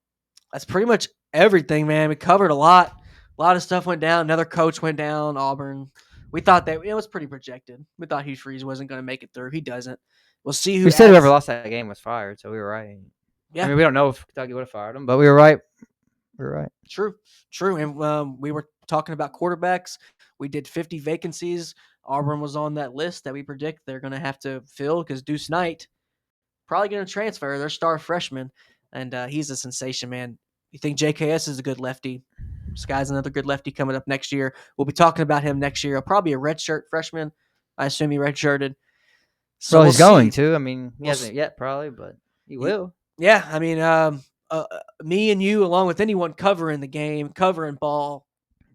that's pretty much everything, man. We covered a lot. A lot of stuff went down. Another coach went down, Auburn. We thought that it was pretty projected. We thought Hugh Freeze wasn't going to make it through. He doesn't. We'll see who. We said whoever lost that game was fired, so we were right. Yeah. I mean, we don't know if Kentucky would have fired him, but we were right. You're right. True. And we were talking about quarterbacks. We did 50 vacancies. Auburn was on that list that we predict they're going to have to fill because Deuce Knight probably going to transfer. Their star freshman, and he's a sensation, man. You think JKS is a good lefty? Sky's another good lefty coming up next year. We'll be talking about him next year. He'll probably be a redshirt freshman. I assume he redshirted. So Well, we'll he's going see. to. I mean, he We'll hasn't yet, probably, but he y- will. yeah, I mean, me and you, along with anyone covering the game, covering ball,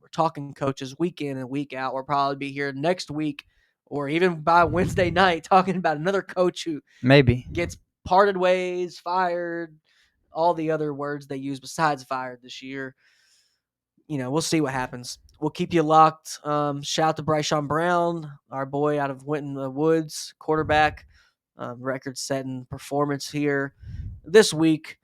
we're talking coaches week in and week out. We'll probably be here next week or even by Wednesday night talking about another coach who Maybe. gets parted ways, fired, all the other words they use besides fired this year. We'll see what happens. We'll keep you locked. Shout out to Bryshon Brown, our boy out of Winton Woods, quarterback, record-setting performance here this week.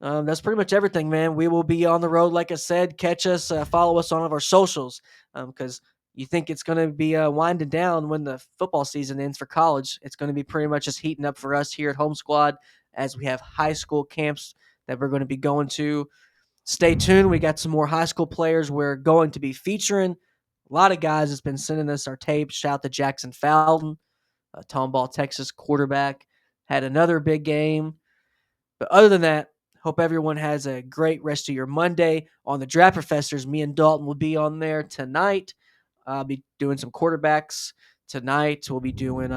That's pretty much everything, man. We will be on the road, like I said. Catch us, follow us on all of our socials, because you think it's going to be winding down when the football season ends for college. It's going to be pretty much just heating up for us here at Home Squad as we have high school camps that we're going to be going to. Stay tuned. We got some more high school players we're going to be featuring. A lot of guys has been sending us our tapes. Shout out to Jackson Fowlton, a Tomball, Texas quarterback. Had another big game. But other than that, hope everyone has a great rest of your Monday. On the Draft Professors, me and Dalton will be on there tonight. I'll be doing some quarterbacks tonight. We'll be doing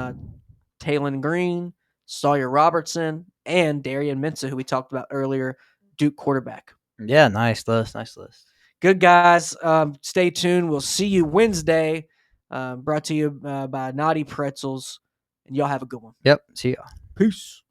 Talon Green, Sawyer Robertson, and Darian Mensah, who we talked about earlier, Duke quarterback. Yeah, nice list. Nice list. Good, guys. Stay tuned. We'll see you Wednesday. Brought to you by Knoty Pretzels. And y'all have a good one. Yep. See ya. Peace.